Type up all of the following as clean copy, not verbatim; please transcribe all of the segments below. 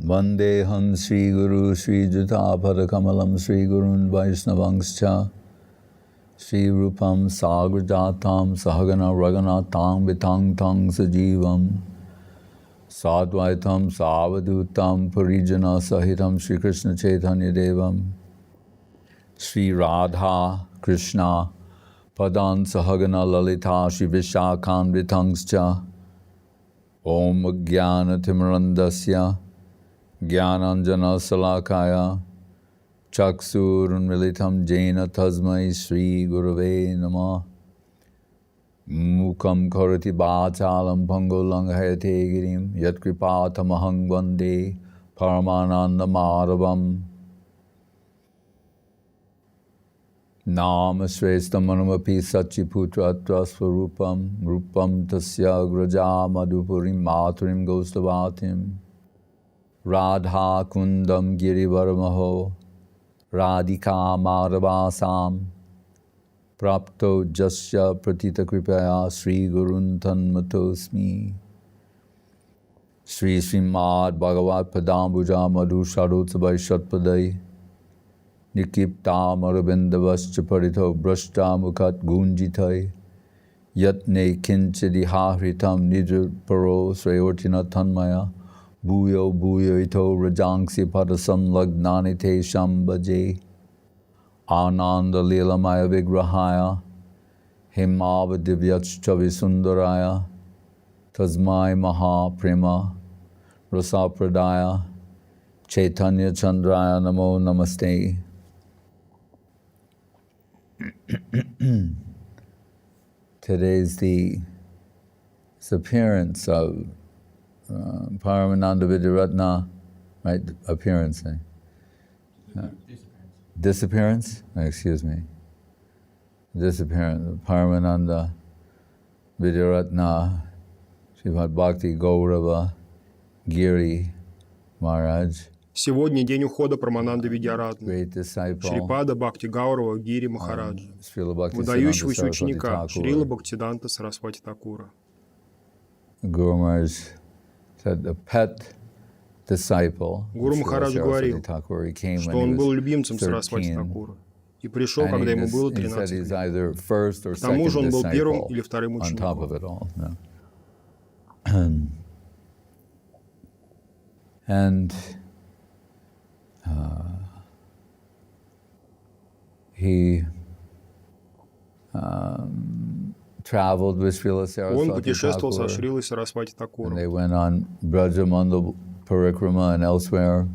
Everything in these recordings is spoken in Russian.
Vandeham Sri Guru Sri Juta Padakamalam Sri Gurun Vaishnavangscha Sri Rupam Sagrajatam Sahagana Raganatam Vitang Tang Sajivam Sadvaitam Savadutam Parijana Sahitam Sri Krishna Chaitanya Devam Sri Radha Krishna Padan Sahagana Lalita Shri Vishakhan Vitangscha Om Jnana Timarandasya Jnananjana Salakaya Chaksurun Militam Jena Tasmai Sri Gurave Namah Mukam Karati Bhachalam Pangolang Hayate Girim Yat Kripatamahang Vande Paramananda Madhavam Nama Shrestha Manamapi Sachiputra Swarupam Rupam Tasya Graja Madhupurim Maturim Gostavatim Radha Kundam Girivaramaho Radhika Madhavasam Prapto Jasya Pratita Kripaya Sri Gurun Tanmatosmi Sri Srimad Bhagavat Padambuja Madhu Sharotsabhai Shatpadai Nikipta Marabindavascha Parito Brashta Mukhat Gunjitai Yatne Kinchidi Hritam Nidr Paro Sreyortina Tanmaya Bhuyo Bhuyo Ito Rajangsi Padasam Lagnani Te Shambhaje Ananda Leelamaya Vigrahaya Himava Divyachchavi Sundaraya Tasmai Maha Prema Rasapradaya Chaitanya Chandraya Namo Namaste. Today's the appearance of Paramananda Vidyaratna, right? Appearance. Disappearance? Excuse me. Disappearance. Paramananda Vidyaratna, Srimad Bhakti Gaurava Giri Maharaj. Сегодня день ухода Прамананды Видьяратны, Шрипада Бхакти Гаурава Гири Махараджа, выдающегося ученика Шрила Бхактисиданта Сарасвати Такура. Гуру Махарадж говорил, что он был любимцем Сарасвати Такура и пришел, когда ему было 13 лет. К тому же он был первым или вторым учеником. He traveled with Srila Он Saraswati путешествовал со Thakur, Шрилой Сарасвати and Такуром. they went on Brajamandal Parikrama and elsewhere.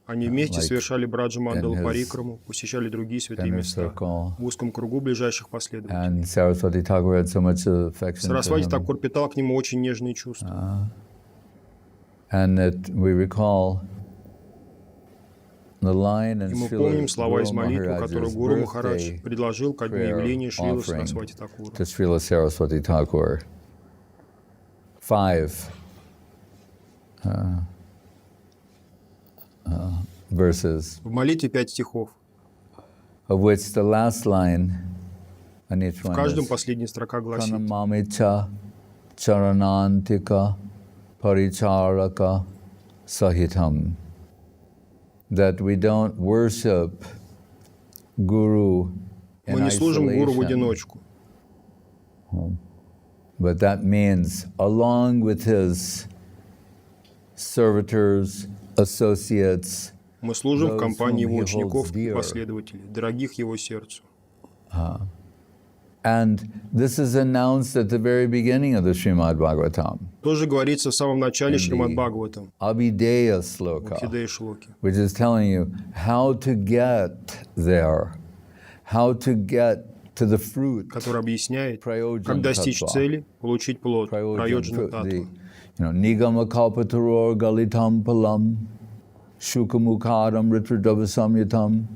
Они вместе like совершали Браджа-мандалу in his Парикраму, посещали другие святые inner места circle. в узком кругу ближайших последователей. And Saraswati Thakur had so much affection Сарасвати to him. Такур питал к нему очень нежные чувства. And that we recall the line in И мы Srila помним слова из Guru молитвы, которую Maharaj's Гуру Махарадж birthday предложил ко дню prayer явления Шрилы offering Сарасвати Такура. to Srila Saraswati Thakur. 5 verses, В молитве 5 стихов. of which the last line on each В one каждом is последняя строка гласит: Pranamamicha Charanantika Paricharaka Sahitam. That we don't worship Guru in мы не служим Гуру в isolation, одиночку, but that means along with his servitors, associates, мы служим в those компании whom его he учеников holds и dear. последователей, дорогих его сердцу. And this is announced at the very beginning of the Srimad Bhagavatam, Тоже говорится в самом начале in Шримад the Бхагаватам, Abhideya в Sloka, Бхактидея Шлоке, which is telling you how to get there, how to get to the fruit, который объясняет, Prayojan как достичь tattva. цели, получить плод, Праёджана the Таттва. Nigama Kalpataror Galitam Palam Shukamukadam Ritradavasamyatam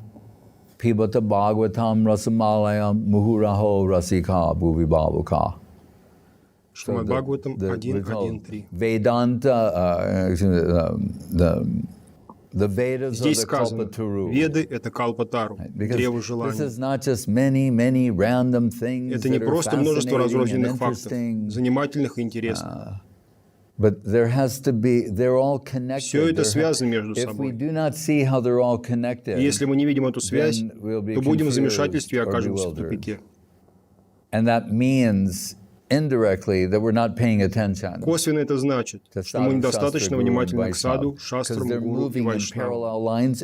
Pibata Bhagavatam Rasamalayam Muhuraho Rasika Bhuvibhavuka. Шримад Бхагаватам 1.1.3. Vedanta, the Vedas are Здесь the сказано, Kalpataru. Веды — это Калпатару, древо Because this желаний. is not just many random things Это не that are просто множество fascinating and разрозненных фактов, interesting. занимательных и интересных. But there has to be, they're all connected. Все это связано между If we собой. do not see how they're all connected, И если мы не видим эту связь, then we'll be то будем в замешательстве и confused or окажемся в bewildered. тупике. And that means indirectly that we're not paying attention. Косвенно это значит, что мы недостаточно внимательны к саду, шастрам, гуру и вайшнавам,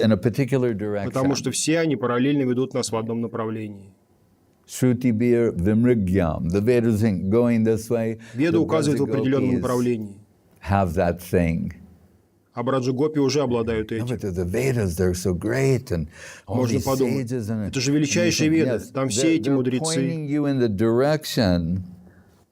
потому что все они параллельно ведут нас в одном направлении. Shruti-bir vimrigyam. The Vedas think going this way. Веды указывают в определенном направлении. Have that thing. А браджа-гопи уже обладают этим. The Vedas, they're so great, and all Можно these подумать, sages and это же величайшие веды, там все эти they're мудрецы. pointing you in the direction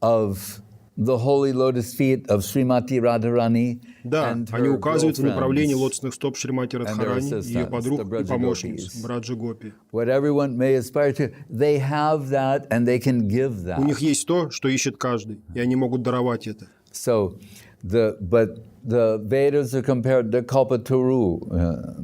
of the holy lotus feet of Srimati Radharani. Да, and они her указывают в направлении girlfriends. лотосных стоп Шримати Радхарани, ее подруг и помощниц, браджа-гопи. What everyone may aspire to, they have that and they can give that. У них есть то, что ищет каждый, и они могут даровать это. So, but the Vedas are compared to Kalpataru,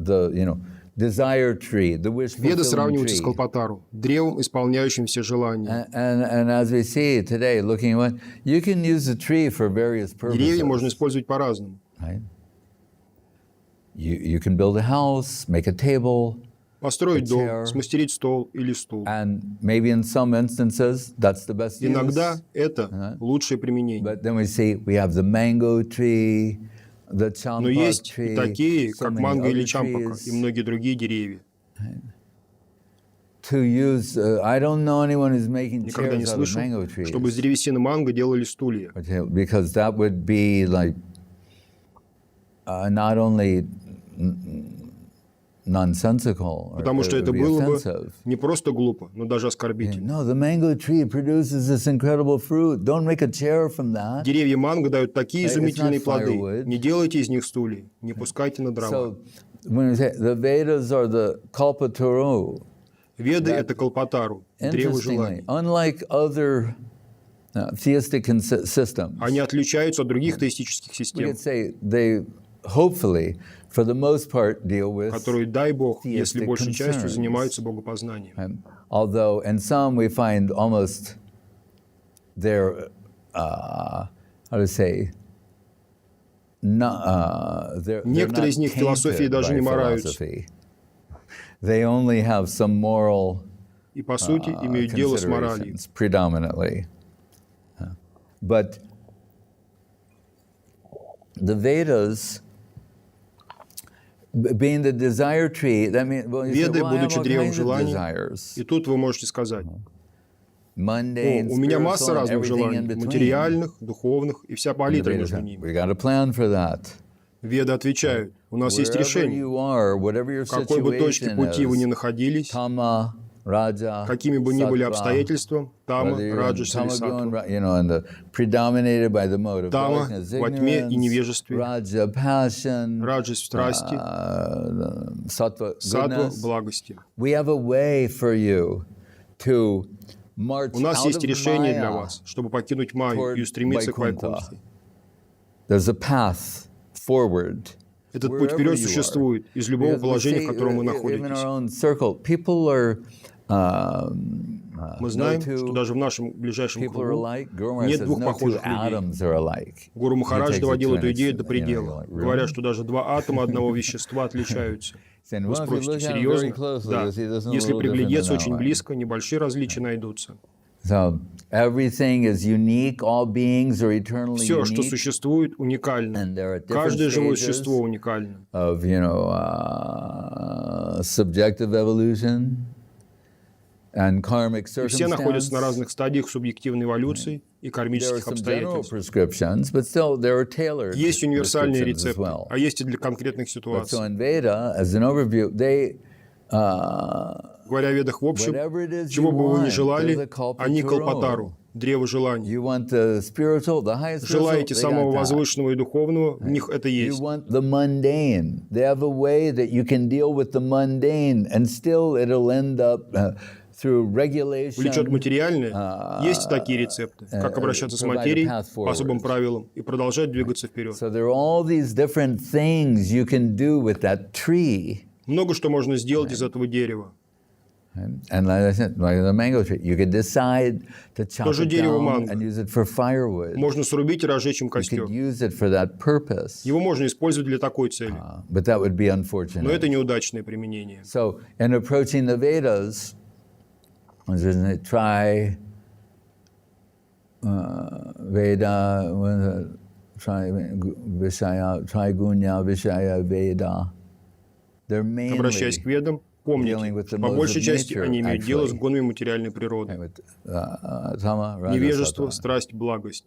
the desire tree, the wish Веды fulfilling сравниваются с tree. Калпатару, древом, исполняющим все желания. And as we see today, looking at you can use a tree for various purposes. Деревья можно использовать по-разному. Right? You can build a house, make a table, Построить дом, смастерить стол или стул. and maybe in some instances that's the best use. Иногда это лучшее применение. But then we see we have the mango tree, the Но champa есть и tree, такие, so как many манго или other чампака, trees. и многие другие деревья. To use, I don't know anyone who's making Никогда не chairs out of слышал, mango trees. чтобы из древесины манго делали стулья. Because that would be like not only nonsensical, or Потому что it это would be было бы offensive. не просто глупо, но даже оскорбительно. No, the mango tree produces this incredible fruit. Don't make a chair from that. Деревья манго дают такие It's изумительные not плоды. firewood. Не делайте из них стулья, не пускайте на дрова. So when we say the Vedas are the Kalpataru, Веды — это Калпатару, древо interestingly, желаний. unlike other theistic systems, Они отличаются от других теистических we систем, could say they hopefully, for the most part, deal with которые, дай Бог, если theistic большей частью concerns. занимаются богопознанием. Although in some we find almost their, how to say, they're Некоторые из них not философии tainted даже by не мараются. philosophy. They only have some moral И, по сути, имеют дело с моралью. considerations predominantly. But the Vedas, being the desire tree, that means, well, you say, Веды, well, I have будучи all древом kinds of желаний, desires. и тут вы можете сказать: Mundane, у меня масса spiritual, and разных everything желаний, in between. материальных, духовных, и вся And the палитра Vedas между say, ними. we got a plan for that. Веды отвечают: у нас есть Wherever решение. you are, whatever your В какой бы точке situation пути вы ни is, находились, Tama, Raja, какими бы ни были Sattva, обстоятельства, тама, whether you're in раджас или Tamagun, саттва, and the predominated by the mode of Тама darkness, во тьме и ignorance, невежестве, Raja, passion, раджас в страсти, Sattva, саттва goodness. в благости. We have a way for you to march У нас out есть of решение для Maya. вас, чтобы покинуть Майю и устремиться к Вайкунтхе. There's a path forward. Этот путь вперед существует из любого положения, в котором вы находитесь. Мы знаем, что даже в нашем ближайшем кругу нет двух похожих людей. Гуру Махарадж доводил эту идею до предела, говоря, что даже два атома одного вещества отличаются. Вы спросите, серьезно? Да. Если приглядеться очень близко, небольшие различия найдутся. So everything is unique, all beings are eternally Все, что unique. существует, And уникально. there are different Каждое живое stages существо уникально. of, subjective evolution and karmic И все находятся на circumstance. разных стадиях субъективной эволюции и There are кармических some general обстоятельств. prescriptions, but still there are tailored Есть универсальные prescriptions as рецепты, well. а есть и для конкретных But ситуаций. so in Veda, as an overview, they Говоря о ведах в общем, whatever it is чего you бы вы ни want, желали, they're the они Kalpataru. Калпатару, древо желаний. You want the spiritual, the highest spiritual, Желаете they самого got that. возвышенного и духовного, в них это You есть. want the mundane. They have a way that you can deal with the mundane, and still it'll end up through regulation. Влечет материальное. Есть такие рецепты, как обращаться с материей по особым правилам и продолжать двигаться вперед. So there are all these different things you can do with that tree. Много что можно сделать из этого дерева. And like I said, like the mango tree, you could decide to chop Тоже it дерево down манго. and use it for firewood. Можно срубить и разжечь им You костер. could use it for that purpose. Его можно использовать для такой цели. But that would be Но unfortunate. это неудачное применение. So, in approaching the Vedas, try Veda, try Vishaya, try Gunya Vishaya Veda. They're mainly Обращаясь к ведам, помните, что по большей части они имеют дело с гонами материальной природы. Невежество, страсть, благость.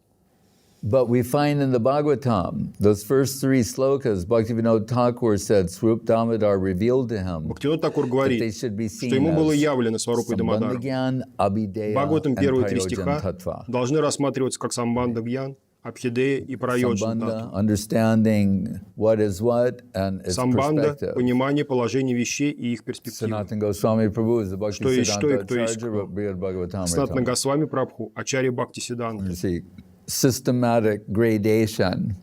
But we find in the Bhagavatam, those first three slokas, Bhaktivinoda Thakur said, Swarup Damodar revealed to him Бхактивинод Такур говорит, that they should be что seen ему было as явлено Сварупой Дамодаром. Sambandhagyan, Abhideya, Бхагаватам and первые три Prayojan стиха Tattva. должны рассматриваться как самбандха гьян, абхидея и праёджана Sambandha, татва. understanding what is what and its Самбанда – perspective. понимание положения вещей и их перспективы. Sanatana Goswami Prabhu is the Bhakti Что есть что и Siddhanta кто есть Acharya, кто. Brihad Bhagavatamrita. Санатана Госвами Прабху, Ачарья Бхакти Сиддханта. You see, systematic gradation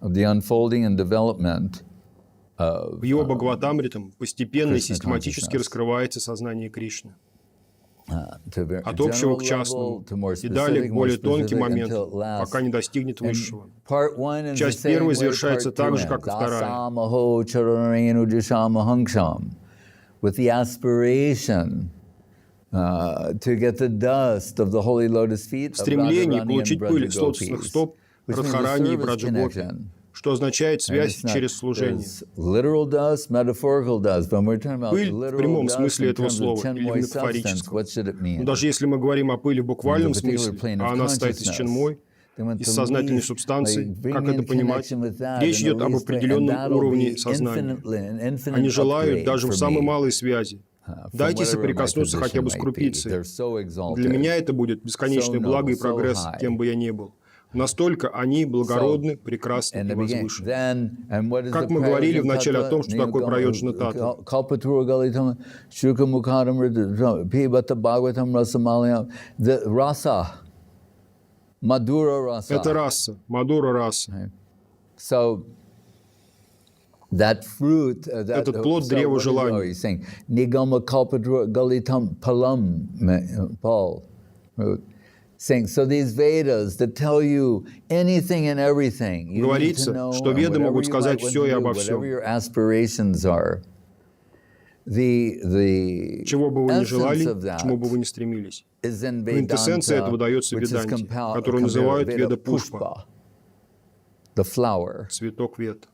of the unfolding and development of В его Бхагаватамритам постепенно и Krishna систематически consciousness. раскрывается сознание Кришны. to От general общего к level, частному to more и далее specific, к more более тонким specific, моментам, until it lasts. пока не достигнет And высшего. part one is the Часть same первая way завершается part так two же, как и вторая. Dasamaho chararenu jishamahanksham, with the aspiration to get the dust of the holy lotus feet of Стремление Radharani and получить пыль с лотосных Brajagopis, стоп which means the Радхарани и service Браджагопи, connection. что означает And связь it's not- через служение. there's literal dust, metaphorical dust, but we're talking about Пыль в literal прямом dust смысле in этого terms of слова или в chenmoy substance. метафорическом. What should it mean? Но даже если мы говорим о пыли в буквальном In the particular смысле, plane of а она состоит из consciousness, ченмой, they want из to сознательной leave, субстанции, like, как bring это in понимать? connection with that Речь in the идет об least, and определенном that'll уровне be сознания. an infinite Они желают upgrade даже в for самой me. малой связи. From Дайте whatever my соприкоснуться хотя бы с position might be. крупицей. They're so exalted. Для меня это будет бесконечное So благо и noble, so прогресс, high. кем бы я ни был. Настолько они благородны, прекрасны In и the beginning, возвышены. then, and what is Как the мы говорили Prayojan вначале о Tattva? том, что такое Праyoджана Татва. Kalpatura Galitam, Shuka Mukadam, Pibata Bhagavatam Rasamalayam, the rasa, Madhura rasa. Это раса, Мадура раса. So that fruit, that, Этот плод so древа what is- желания. he's saying, Nigama Kalpatura Galitam Palam, Paul, saying, so these Vedas that tell you anything and everything, you need Говорится, to know, что and веды whatever могут you сказать might want всё и to do, обо whatever всём. your aspirations are, the Чего бы вы ни essence желали, of that к чему бы вы ни стремились. is in Квинтэссенция этого Vedanta, дается в which is Веданте, которую называют Веда Пушпа, the flower. цветок вет.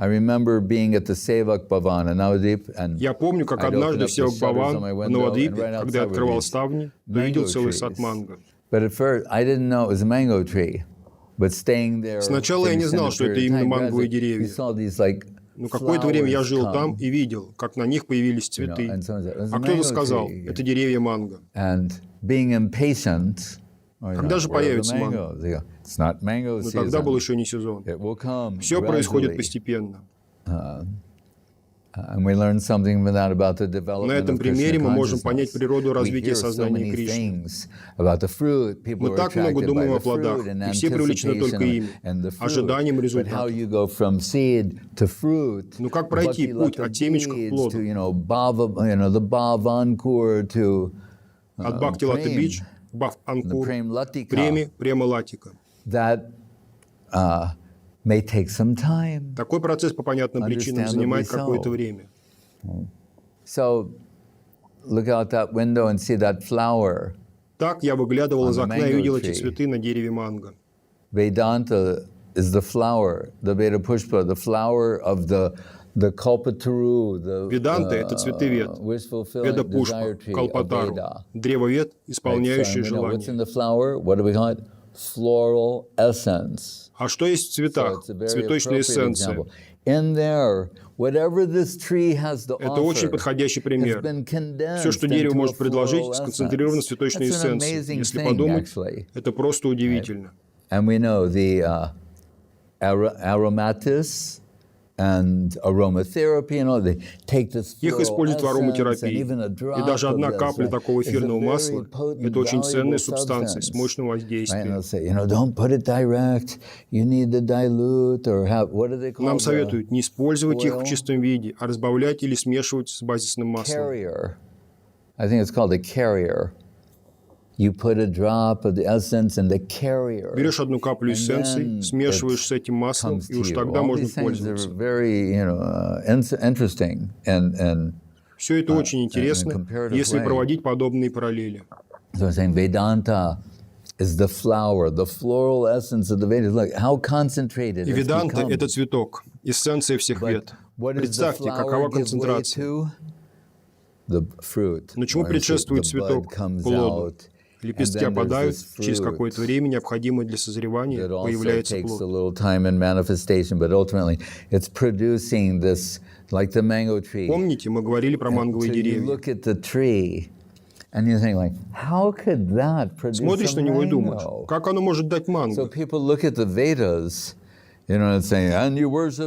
I remember being at the Sevak Bhavan in Navadip, and Я помню, как I'd однажды open в up the shutters Севак-Баван on my в window, and Навадвипе, right когда я outside were открывал these ставни, mango увидел целый trees. сад манго. But at first, I didn't know it was a mango tree. But staying there Сначала я for не an знал, extended что это period of именно time, манговые gradually деревья. you saw these, like, Но какое-то время я flowers жил come. там и видел, как на них появились цветы. and someone said, "It's a А кто-то mango сказал, tree." это деревья манго. And being impatient, Когда же where are the появится mangoes? They go, it's not mango Но тогда season. был еще не сезон. It will come Все происходит gradually. постепенно. And we learned something from that about the На development этом of примере Krishna мы можем consciousness. понять природу We развития hear so сознания many Кришны. things about the fruit. People Мы are так много attracted by думаем the о плодах, fruit and и все привлечены только anticipation ими, and the fruit. ожиданием But how результата. you go from seed to fruit, Ну как пройти bhakti путь lata от семечка к beads плоду? to, bhava, the bhavankur to От Бхакти Лата prem, Бидж, Бхав the Анкур, prem latika. Преми, Према Латика. That may take some time. Такой процесс по понятным причинам занимает какое-то время. So look out that window and see that flower. Так я выглядывал On из the окна и mango видел эти tree. цветы на дереве манго. Vedanta is the flower, the Veda Pushpa, the flower of the Kalpataru, the Веданта – это цветы вет. wish Веда fulfilling desire Пушпа, tree of Калпатару, Veda. древо вет, исполняющее Right? So, what's in желание. the flower? What do we call it? Floral essence. А что есть в So цветах? it's a very Цветочная appropriate эссенция. example. In there, whatever this tree has to Это очень offer подходящий has пример. been condensed Все, что дерево into a может предложить, floral сконцентрировано в essence. цветочной That's an эссенции. amazing Если thing, подумать, actually. это просто удивительно. And we know the aromatists and aromatherapy, they take this Их floral используют в essence, and ароматерапии. even a drop И даже of одна this, капля такого is a эфирного very масла potent, – это очень ценная valuable субстанция с substance. мощным Right? And воздействием. they'll say, don't put it direct. You need to dilute or have, what do they call Нам it? советуют не использовать их в oil. чистом виде, а разбавлять или смешивать с базисным маслом. Carrier I think it's called a carrier. You put a drop of the essence in the carrier. Берешь одну каплю эссенции, смешиваешь с этим маслом, и уж тогда можно пользоваться. Very, interesting and Все это очень интересно, если проводить подобные параллели. So I'm saying Vedanta is the flower, the floral essence of the Vedas. Look how concentrated И Веданта – это цветок, эссенция всех вед. Представьте, какова концентрация. Но чему предшествует цветок? Плоду. Лепестки опадают, через какое-то время, необходимое для созревания, появляется плод. Помните, мы говорили про манговые деревья. Смотришь на него и думаешь, как оно может дать манго?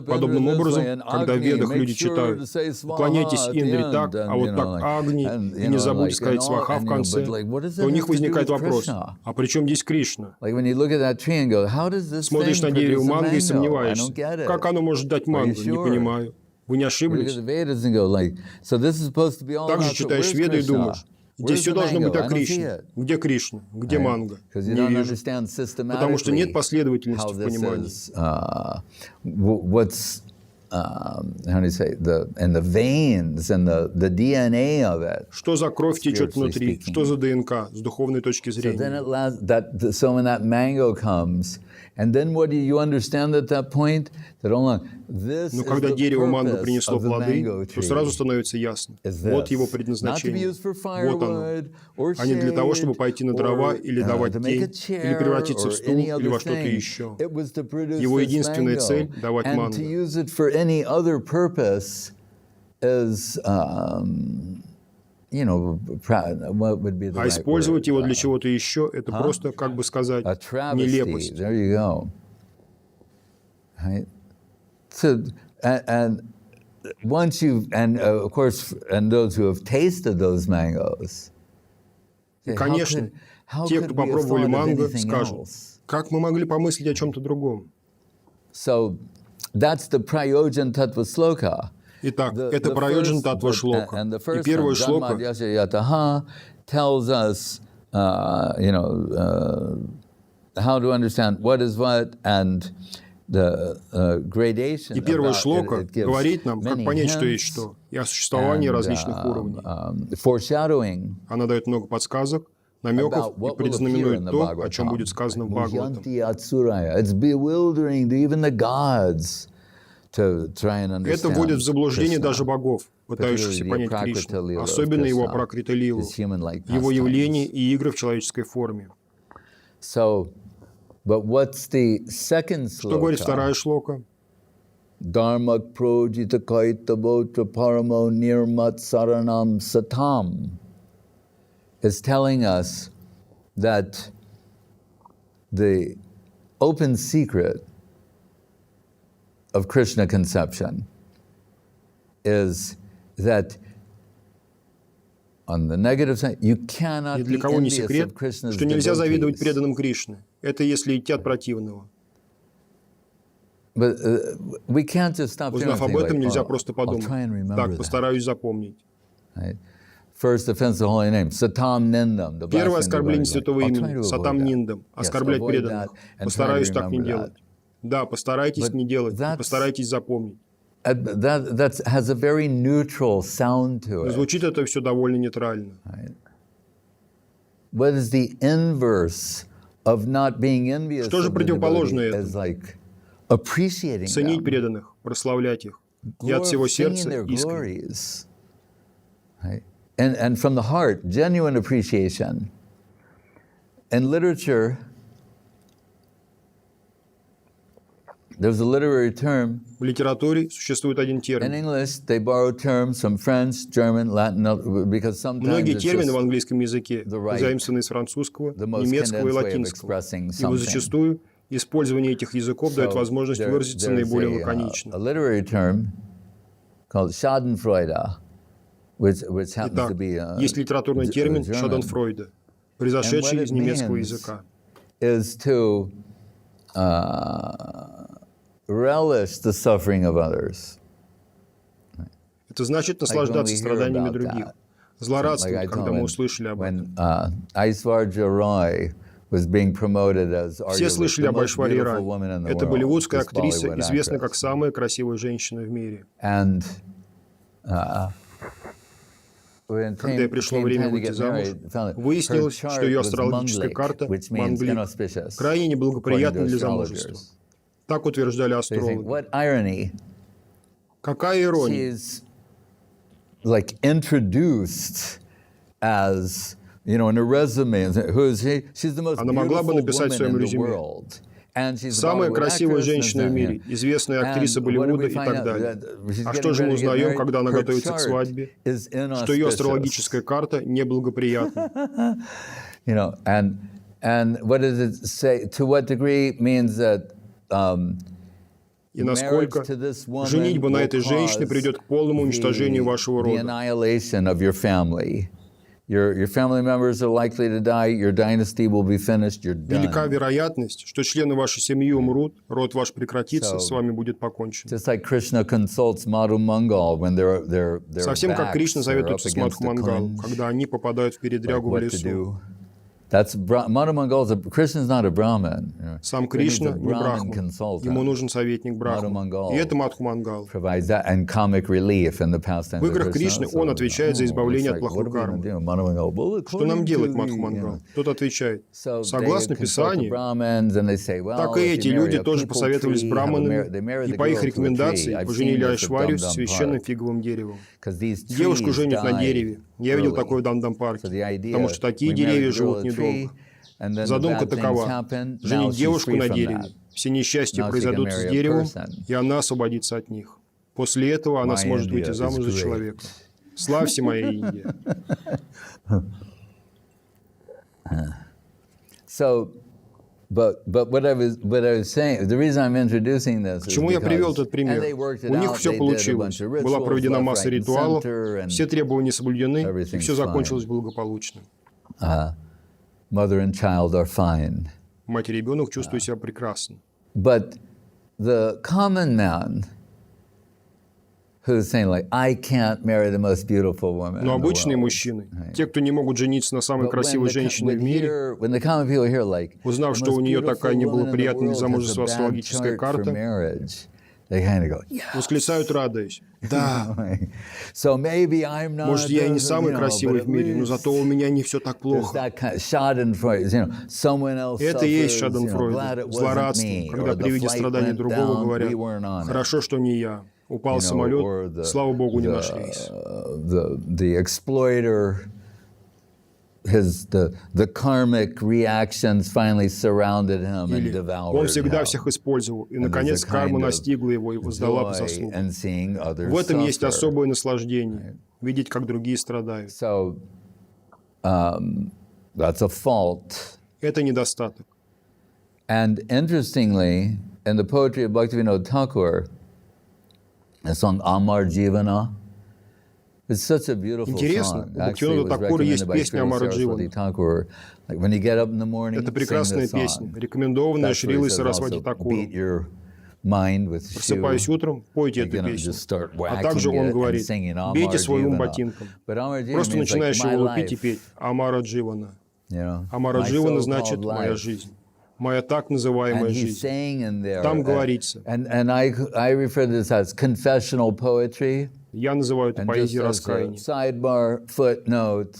Подобным образом, когда в Ведах люди читают «Поклоняйтесь Индре так, а вот так Агни, и не забудьте сказать сваха в конце», то у них возникает вопрос, а при чем здесь Кришна? Смотришь на дерево манго и сомневаешься, как оно может дать манго, не понимаю. Вы не ошиблись? Также читаешь Веды и думаешь, здесь все должно быть о Кришне. Где Кришна? Где манго? Не вижу. Потому что нет последовательности в понимании. Что за кровь течет внутри? Что за ДНК с духовной точки зрения? Но когда дерево манго принесло плоды, то сразу становится ясно. Вот его предназначение. Вот оно. А не для того, чтобы пойти на дрова или давать тень, или превратиться в стул, или во что-то еще. Его единственная цель – давать манго. А использовать его для чего-то еще – это просто, как бы сказать, нелепость. Right? So, and once you've, and of course, and those who have tasted those mangoes, и, конечно, те, кто попробовали манго, скажут, как мы могли помыслить о чем-то другом? So, that's the Prayojan Tattva Sloka. Итак, это Prayojan Tattva Шлока. И первая шлока tells us, how to understand what is what and И первая шлока говорит нам, как понять, что есть что, и о существовании различных уровней. Она дает много подсказок, намеков и предзнаменует то, о чем будет сказано в Бхагаватам. Это вводит в заблуждение даже богов, пытающихся понять Кришну, особенно его апракрита лилу, его явления и игры в человеческой форме. But what's the second sloka? Что говорит вторая шлока? Dharmak projita kaita botra paramo nirmat saranam satam is telling us that the open secret of Krishna conception is that on the negative side, you cannot Ни для кого не секрет, что нельзя завидовать преданным Кришны. Это если идти от противного. Узнав об этом, нельзя просто подумать. Так, постараюсь запомнить. Первое оскорбление святого имени, сатам ниндам, оскорблять преданных. Постараюсь так не делать. Да, постарайтесь не делать, постарайтесь запомнить. That has a very neutral sound to it. Звучит это все довольно нейтрально. What is the inverse of not being envious? Что же противоположное этому? Ценить преданных, прославлять их, и от всего сердца искренне. And from the heart, genuine appreciation. In literature, there's a literary term. В литературе существует один термин. In English, they borrow terms from French, German, Latin, because sometimes многие термины в английском языке заимствованы из французского, немецкого и латинского. Ибо зачастую использование этих языков дает возможность выразиться наиболее лаконично. A literary term called Schadenfreude, which happens to be есть литературный термин Schadenfreude, произошедший из немецкого языка. Is to relish the suffering of others. Это значит наслаждаться страданиями других. злорадствовать, когда мы услышали об этом. Все слышали об Айшварье Рай. Это болливудская актриса, известная как самая красивая женщина в мире. Когда пришло время выйти замуж, выяснилось, что ее астрологическая карта манглик, крайне неблагоприятна для замужества. Так утверждали астрологи. Какая ирония! Она могла бы написать в своем резюме: самая красивая женщина в мире, известная актриса Болливуда и так далее. А что же мы узнаем, когда она готовится к свадьбе? Что ее астрологическая карта неблагоприятна. И насколько женитьба на этой женщине приведет к полному уничтожению вашего рода. Велика вероятность, что члены вашей семьи умрут, род ваш прекратится, с вами будет покончено. Совсем как Кришна советуется с Мадху Мангалом, когда они попадают в передрягу в лесу. Сам Кришна не брахман, ему нужен советник брахман, и это Мадху Мангал. В играх Кришны он отвечает за избавление от плохой кармы. Что нам делать, Мадху Мангал? Тот отвечает: согласно Писанию, так и эти люди тоже посоветовались с браманами, и по их рекомендации поженили Айшварью с священным фиговым деревом. Девушку женят на дереве. Я видел такое в Дамдам-парке, потому что такие деревья живут недолго. Задумка такова: женить девушку на дереве. Все несчастья произойдут с деревом, и она освободится от них. После этого она сможет выйти замуж за человека. Славься, моя Индия! К чему я привел этот пример? У них все получилось. Была проведена масса ритуалов, все требования соблюдены, и все закончилось благополучно. Мать и ребенок чувствуют себя прекрасно. Но обычные мужчины, те, кто не могут жениться на самой красивой женщине в мире, узнав, что у нее такая неблагоприятная для замужества астрологическая карта, восклицают, радуясь: да, может, я и не самый красивый в мире, но зато у меня не все так плохо. Это и есть шаденфройд, злорадство, когда при виде страданий другого говорят: хорошо, что не я. Упал самолет, слава Богу, не нашлись. Или он всегда всех использовал, и, наконец, карма настигла его и воздала по заслугам. В этом есть особое наслаждение — видеть, как другие страдают. Это недостаток. Интересно, у Бхактивинода Такура есть песня Амара Дживана. Это прекрасная песня, рекомендованная Шрилой Сарасвати Такуром. Просыпаясь утром, пойте эту песню. А также он говорит: бейте свой ум ботинком. Просто начинаешь его лупить и петь Амара Дживана. Амара Дживана значит «моя жизнь». Моя так называемая жизнь. Там говорится. Я называю это поэзией раскаяния.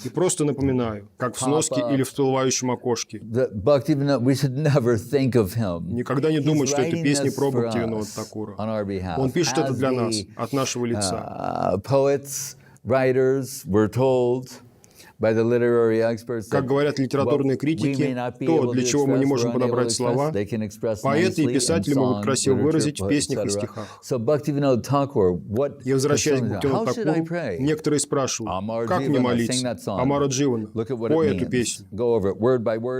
И просто напоминаю, как в сноске или в всплывающем окошке. Никогда не думать, что это песни про Бхактивинода Такура. Он пишет это для нас, от нашего лица. Как говорят литературные критики, то, для чего мы не можем подобрать слова, поэты и писатели могут красиво выразить в песнях и стихах. И возвращаясь к Бхактивиноду Такуру, некоторые спрашивают: как мне молиться? Амара Дживана, пой эту песню.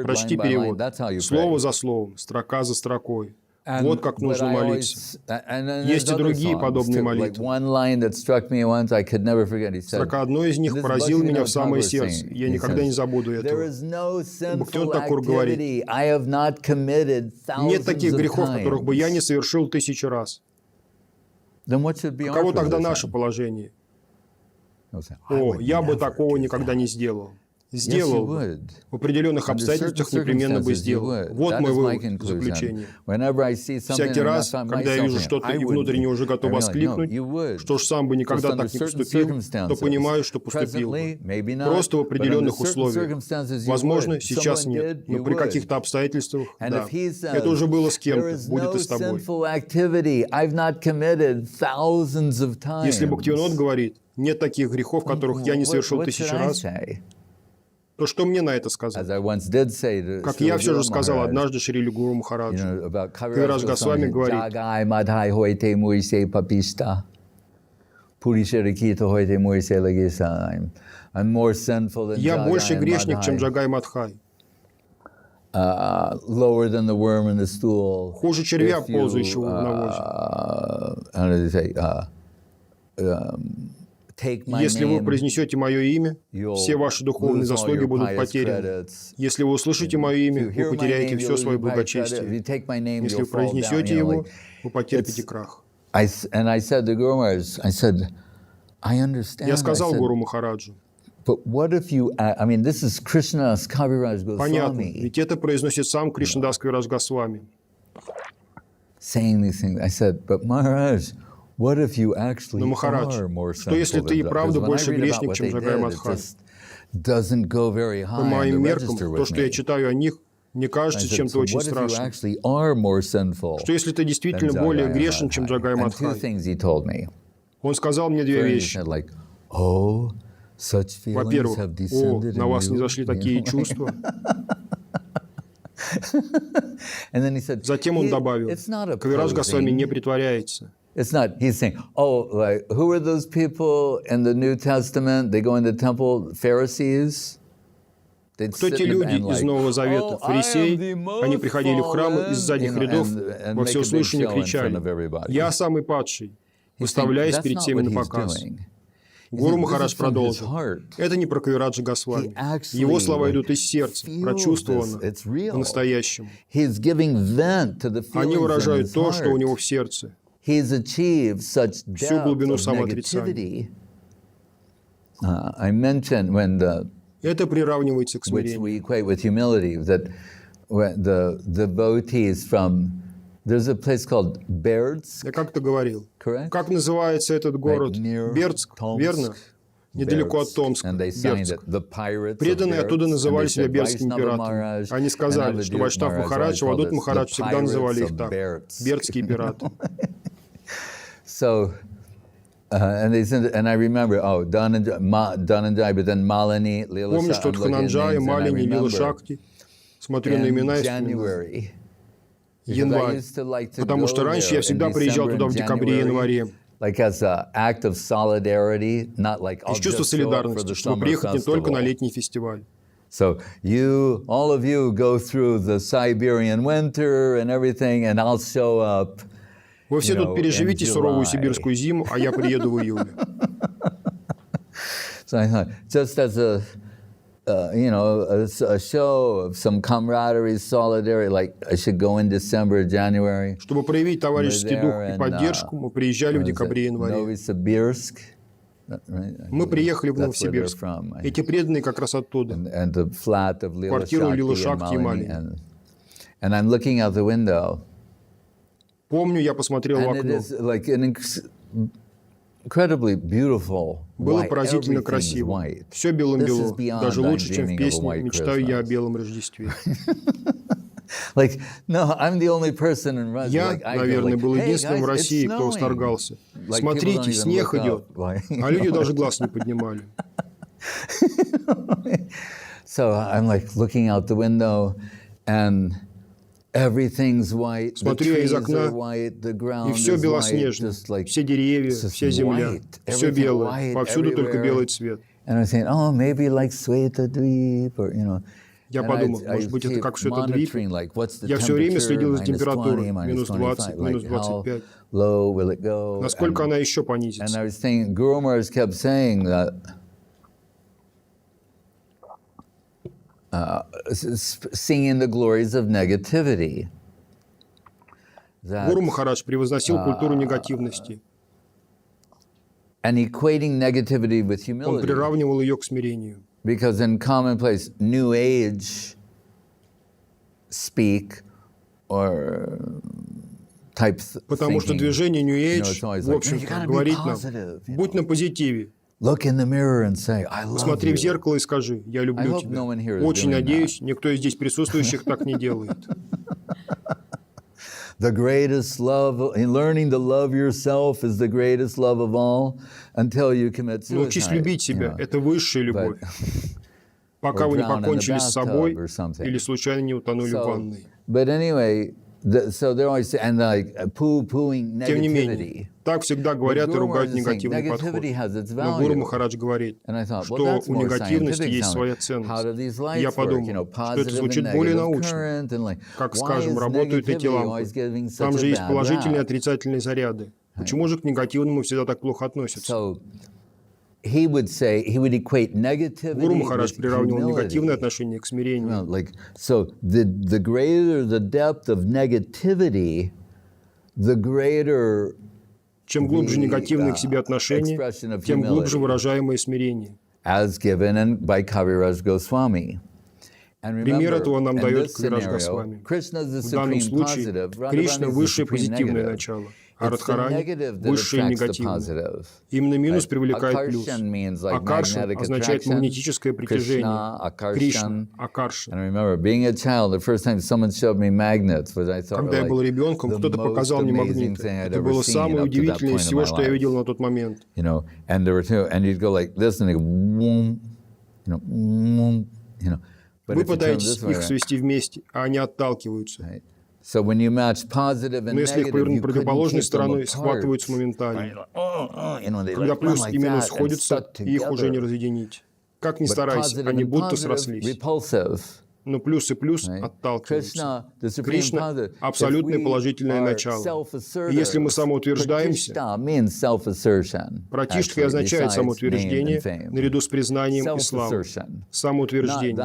Прочти перевод. Слово за словом, строка за строкой. Вот как нужно молиться. Есть и другие подобные молитвы. Строка одной из них поразила меня в самое сердце. Я никогда не забуду этого. Бхактивинода Такур говорит: нет таких грехов, которых бы я не совершил 1000 раз. Каково тогда наше положение? О, я бы такого никогда не сделал. Сделал бы. В определенных обстоятельствах непременно бы сделал. Вот мой вывод, заключение. Всякий раз, когда я вижу что-то и внутренне уже готов воскликнуть, что ж сам бы никогда так не поступил, то понимаю, что поступил бы. Просто в определенных условиях. Возможно, сейчас нет, но при каких-то обстоятельствах, да. Это уже было с кем-то, будет и с тобой. Если Бхактивинод говорит, нет таких грехов, которых я не совершил 1000 раз, то что мне на это сказать? Как я все же сказал однажды Шриле Гуру Махараджу. Махарадж Госвами говорит, я больше грешник, чем Джагай Мадхай. Хуже червя, ползающего в навозе. Если вы произнесете мое имя, все ваши духовные заслуги будут потеряны. Если вы услышите мое имя, вы потеряете все свое благочестие. Если вы произнесете его, вы потерпите крах. Я сказал Гуру Махараджу, понятно, ведь это произносит сам Кришнадас Кавирадж Госвами. Но, Махарадж, что если ты и правда больше грешник, чем Джагай Мадхай? По моим меркам, то, что я читаю о них, мне кажется чем-то очень страшным. Что если ты действительно более грешен, чем Джагай Мадхай? Он сказал мне две вещи. Во-первых, на вас не зашли такие чувства. Затем он добавил, Кавирадж Госвами не притворяется. It's not, he's saying, oh, like, who are those people in the New Testament? They go in the temple, Pharisees? Кто те люди из Нового Завета? Фарисеи. Они приходили в храмы из задних рядов, во всеуслышание кричали, «Я самый падший», выставляясь перед всеми на показ. Гуру Махарадж продолжил. Это не про Кавираджа Госвами. Его слова идут из сердца, прочувствовано, по-настоящему. Они выражают то, что у него в сердце. Всю глубину самоотрицания. Это приравнивается к смирению. Я как-то говорил. Как называется этот город? Бердск, верно? Недалеко от Томска, Бердск. Преданные оттуда называли себя бердскими пиратами. Они сказали, что Вайшнав Махарадж, Вадут Махарадж всегда называли их так. Бердские пираты. So, and I remember, Dhananjay, but then Malini, Lila Помню, что Дхананджая, Малини, Лила Шакти. Смотрю на имена и вспоминаю. Январь. Потому что раньше я всегда приезжал туда в декабре и январе. Из чувства солидарности, чтобы приехать не только на летний фестиваль. So all of you go through the Siberian winter and everything, and I'll show up. Вы все тут переживите суровую сибирскую зиму, а я приеду в июле. So I thought, just as a show of some camaraderie, solidarity, like I should go in December, January. Чтобы проявить товарищеский дух и поддержку, мы приезжали в декабре и январе. Мы приехали в Новосибирск. Эти преданные как раз оттуда. Квартиру Лилы Шакти и Малини. Помню, я посмотрел в окно. Было поразительно красиво. Все белым-бело. Даже лучше, чем в песне «Мечтаю я о белом Рождестве». Я, наверное, был единственным в России, кто восторгался. Смотрите, снег идет. А люди даже глаз не поднимали. Смотрю я из окна, и все белоснежно. Все деревья, вся земля, все белое. Повсюду только белый цвет. Я подумал, может быть, это как Швета-Двипе. Я все время следил за температурой. Минус 20, минус 25. Насколько она еще понизится? Singing the glories of negativity. Гуру Махарадж превозносил культуру негативности. and equating negativity with Он humility. приравнивал ее к смирению. Because in commonplace New Age speak or types. Потому что движение New Age, в общем-то, говорит нам: будь на позитиве. Look in the mirror and say, I love Посмотри you. в зеркало и скажи: я люблю тебя. Очень надеюсь, никто из здесь присутствующих так не делает. The greatest love, in learning to love yourself is the greatest love of all until you commit suicide. Научись любить себя. Это высшая любовь. Пока вы не покончили с собой или случайно не утонули в ванной. But anyway, so they're always and like poo-pooing negativity. Тем не менее, так всегда говорят и ругают негативный подход. Но Гуру Махарадж говорит, что у негативности есть своя ценность. И я подумал, что это звучит более научно. Как, скажем, работают эти лампы. Там же есть положительные и отрицательные заряды. Почему же к негативному всегда так плохо относятся? He would equate negativity Гуру Махарадж with приравнивал humility. негативное отношение к смирению. So the greater the depth of negativity, the greater Чем глубже негативные к себе отношения, тем глубже выражаемое смирение. as given by Kaviraj Goswami. Пример этого нам дает Кавирадж Госвами. В данном случае Кришна – высшее позитивное начало, а Радхарани – высшее негативное. Именно минус привлекает плюс. Акарша означает магнетическое притяжение. Кришна – акарша. Когда я был ребенком, кто-то показал мне магниты. Это было самое удивительное из всего, что я видел на тот момент. Вы пытаетесь их свести вместе, а они отталкиваются. Но если их повернуть противоположной стороной, схватываются моментально. Когда плюс и минус сходятся, их уже не разъединить. Как ни старайся, они будто срослись. Но плюс и плюс отталкиваются. Кришна – абсолютное положительное начало. И если мы самоутверждаемся, пратиштха и означает самоутверждение наряду с признанием и славой. Самоутверждение.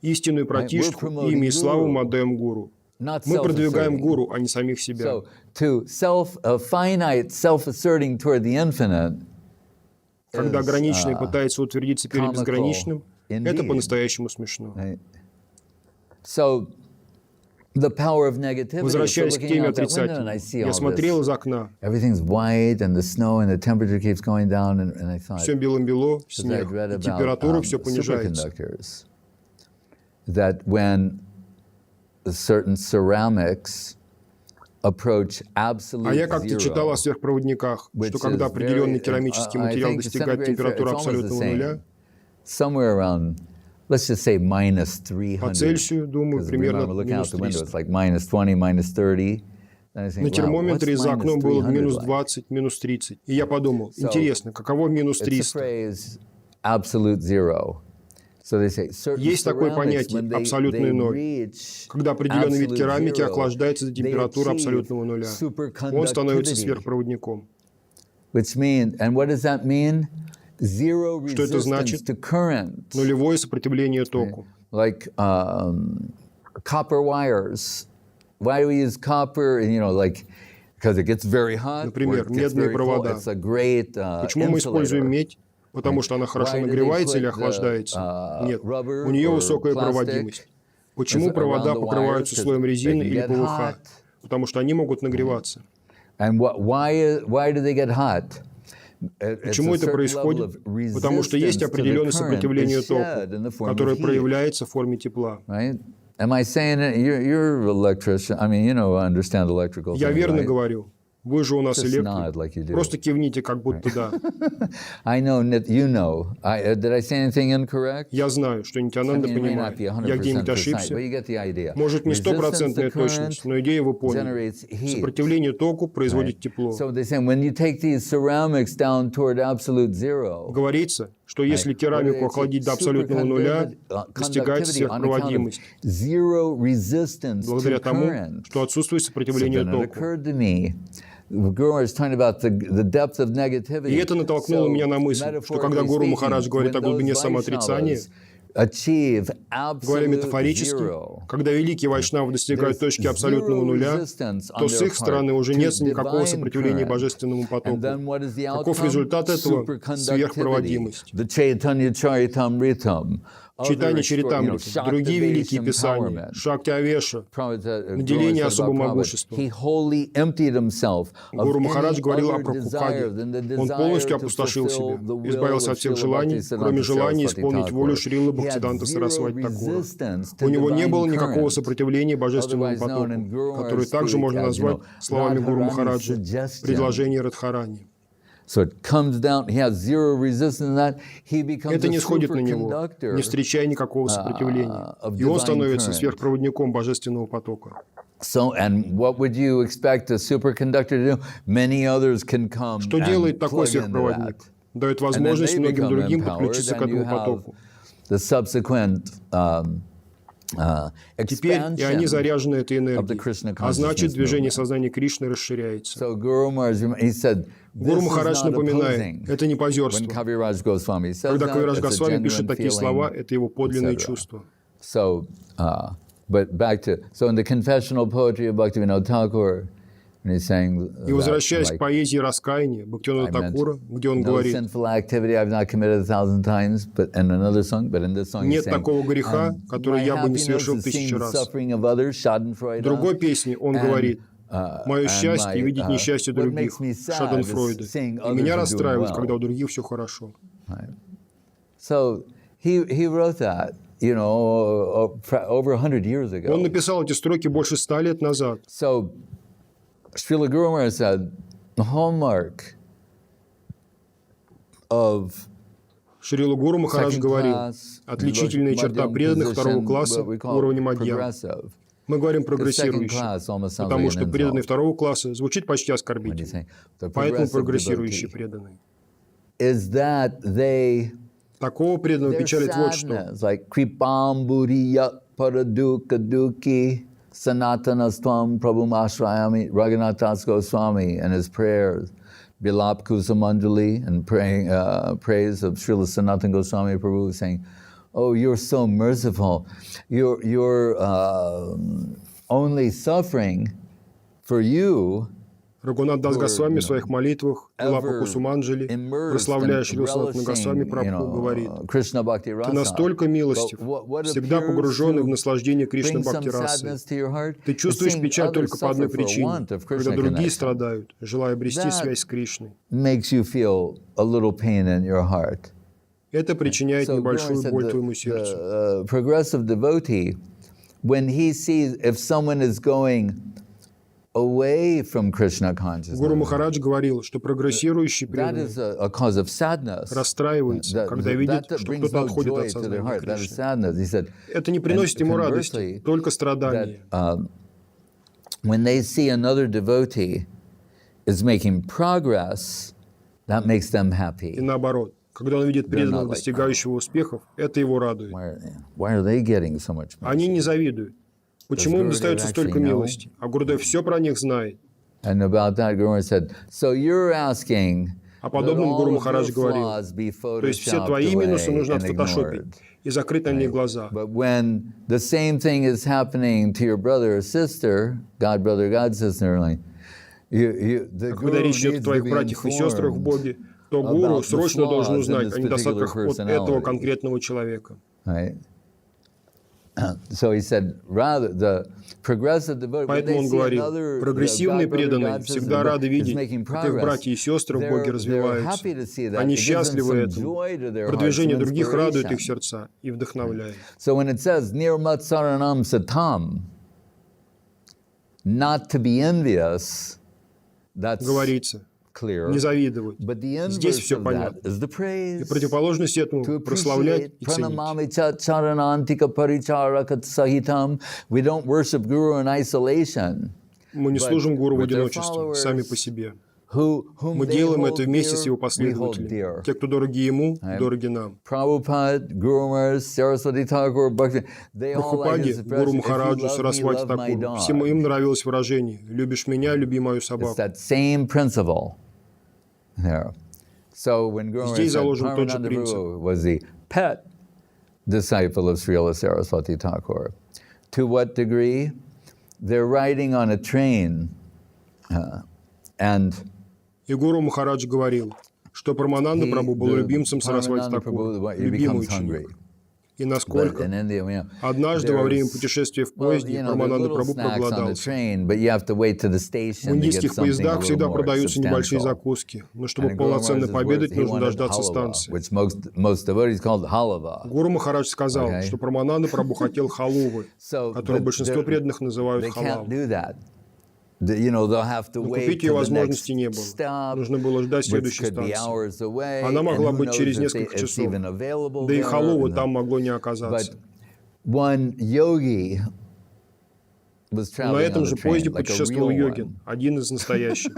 Истинную пратиштху, имя и славу мы отдаем Гуру. Мы продвигаем Гуру, а не самих себя. Когда ограниченный пытается утвердиться перед безграничным, это по-настоящему смешно. Возвращаясь к теме отрицательной, я смотрел из окна. Все белым-бело, снег, и температура все понижается. А я как-то читал о сверхпроводниках, что когда определенный керамический материал достигает температуры абсолютного нуля, по Цельсию, думаю, примерно минус 300. На термометре за окном было минус 20, минус 30. И я подумал, интересно, каково минус 300? Есть такое понятие «абсолютный ноль», когда определенный вид керамики охлаждается до температуры абсолютного нуля. Он становится сверхпроводником. Что это значит? Нулевое сопротивление току. Например, медные провода. Почему мы используем медь? Потому что она хорошо нагревается или охлаждается? Нет, у нее высокая проводимость. Почему провода покрываются слоем резины или ПВХ? Потому что они могут нагреваться. Почему это происходит? Потому что есть определенное сопротивление току, которое проявляется в форме тепла. Я верно говорю. Вы же у нас электрик. Просто кивните, как будто да. Я знаю, что Нитьянанда понимает. Я где-нибудь ошибся. Может, не стопроцентная точность, но идею вы поняли. Сопротивление току производит тепло. Говорится, что если керамику охладить до абсолютного нуля, достигается сверхпроводимость. Благодаря тому, что отсутствует сопротивление току. И это натолкнуло меня на мысль, что когда Гуру Махарадж говорит о глубине самоотрицания, Говоря метафорически, когда великие вайшнавы достигают точки абсолютного нуля, то с их стороны уже нет никакого сопротивления божественному потоку. Каков результат этого? Сверхпроводимость. Чайтанья Чаритамрита, другие великие писания, Шакти Авеша, наделение особым могуществом. Гуру Махарадж говорил о Прабхупаде. Он полностью опустошил себя, избавился от всех желаний, кроме желания исполнить волю Шрилы Бхактисиданта Сарасвати Такура. У него не было никакого сопротивления божественному потоку, который также можно назвать словами Гуру Махараджа «предложение Радхарани». Это не сходит на него, не встречая никакого сопротивления. И он становится сверхпроводником божественного потока. Что делает такой сверхпроводник? Дает возможность многим другим подключиться к этому потоку. Теперь и они заряжены этой энергией, а значит, движение сознания Кришны расширяется. Гуру Махарадж напоминает, это не позерство. Когда Кавирадж Госвами пишет такие слова, это его подлинные чувства. И возвращаясь к поэзии раскаяния Бхактивинода Такура, где он говорит: «Нет такого греха, который я бы не совершил 1000 раз». В другой песне он говорит: «Мое счастье — видеть несчастье других, Шаденфройда, и меня расстраивает, когда у других все хорошо». Он написал эти строки больше 100 лет назад. Шрила Гуру Maharaj said, the hallmark of Шрила Гуру Махарадж говорил, отличительная черта преданных второго класса уровня мадьям. Мы говорим прогрессирующие, потому что преданный второго класса звучит почти оскорбительно. Поэтому прогрессирующие преданные. Такого преданного печалит вот что. Sanatanastvam Prabhum Ashrayami, Raghunath Das Goswami and his prayers, Bilap Kusumanjali, and praying praise of Srila Sanatana Goswami Prabhu, saying, "Oh, you're so merciful. You're only suffering for you." Рагунат Дас Госвами в своих молитвах, Билапа Кусуманджали, прославляя Шрила Санатана Госвами Прабху, говорит: «Ты настолько милостив, всегда погруженный в наслаждение Кришна Бхакти расы. Ты чувствуешь печаль только по одной причине, когда другие страдают, желая обрести связь с Кришной. Это причиняет небольшую боль твоему сердцу». Гуру Махарадж говорил, что прогрессирующий преданный расстраивается, когда видит, что кто-то отходит от сознания Кришны. Это не приносит ему радости, только страдания. И наоборот, когда он видит преданного, достигающего успехов, это его радует. Они не завидуют. Почему им достается столько милости? А Гурудев все про них знает. А подобным Гуру Махарадж говорил, то есть все твои минусы нужно отфотошопить и закрыть на них глаза. А когда речь идет о твоих братьях и сестрах в Боге, то гуру срочно должен узнать о недостатках от этого конкретного человека. Поэтому он говорит, прогрессивные преданные всегда рады видеть, как их братья и сестры в Боге развиваются. Они счастливы этому. Продвижение других радует их сердца и вдохновляет. Говорится, не завидовать. Здесь все понятно. И противоположность этому – прославлять и ценить. Мы не служим Гуру в одиночестве, сами по себе. Мы делаем это вместе с его последователями. Те, кто дороги ему, дороги нам. Прабхупаде, Гуру Махараджу, Сарасвати Такуру. Всем им нравилось выражение «любишь меня, люби мою собаку». Здесь заложен тот же принцип. disciple of Srila Saraswati Thakur. To what degree? They're riding on a train, and И Гуру Махарадж говорил, что Парамананда Прабху был любимцем Сарасвати Тхакур, любимый ученик. И насколько однажды во время путешествия в поезде Парамананда Прабху проголодался. В индийских поездах всегда продаются небольшие закуски, но чтобы полноценно пообедать, нужно дождаться станции. Гуру Махарадж сказал, что Парамананда Прабху хотел халувы, которую большинство преданных называют халавой. Но купить ее возможности не было. Нужно было ждать следующей станции. Она могла быть через несколько часов. Да и халува там могло не оказаться. На этом же поезде путешествовал йогин, один из настоящих.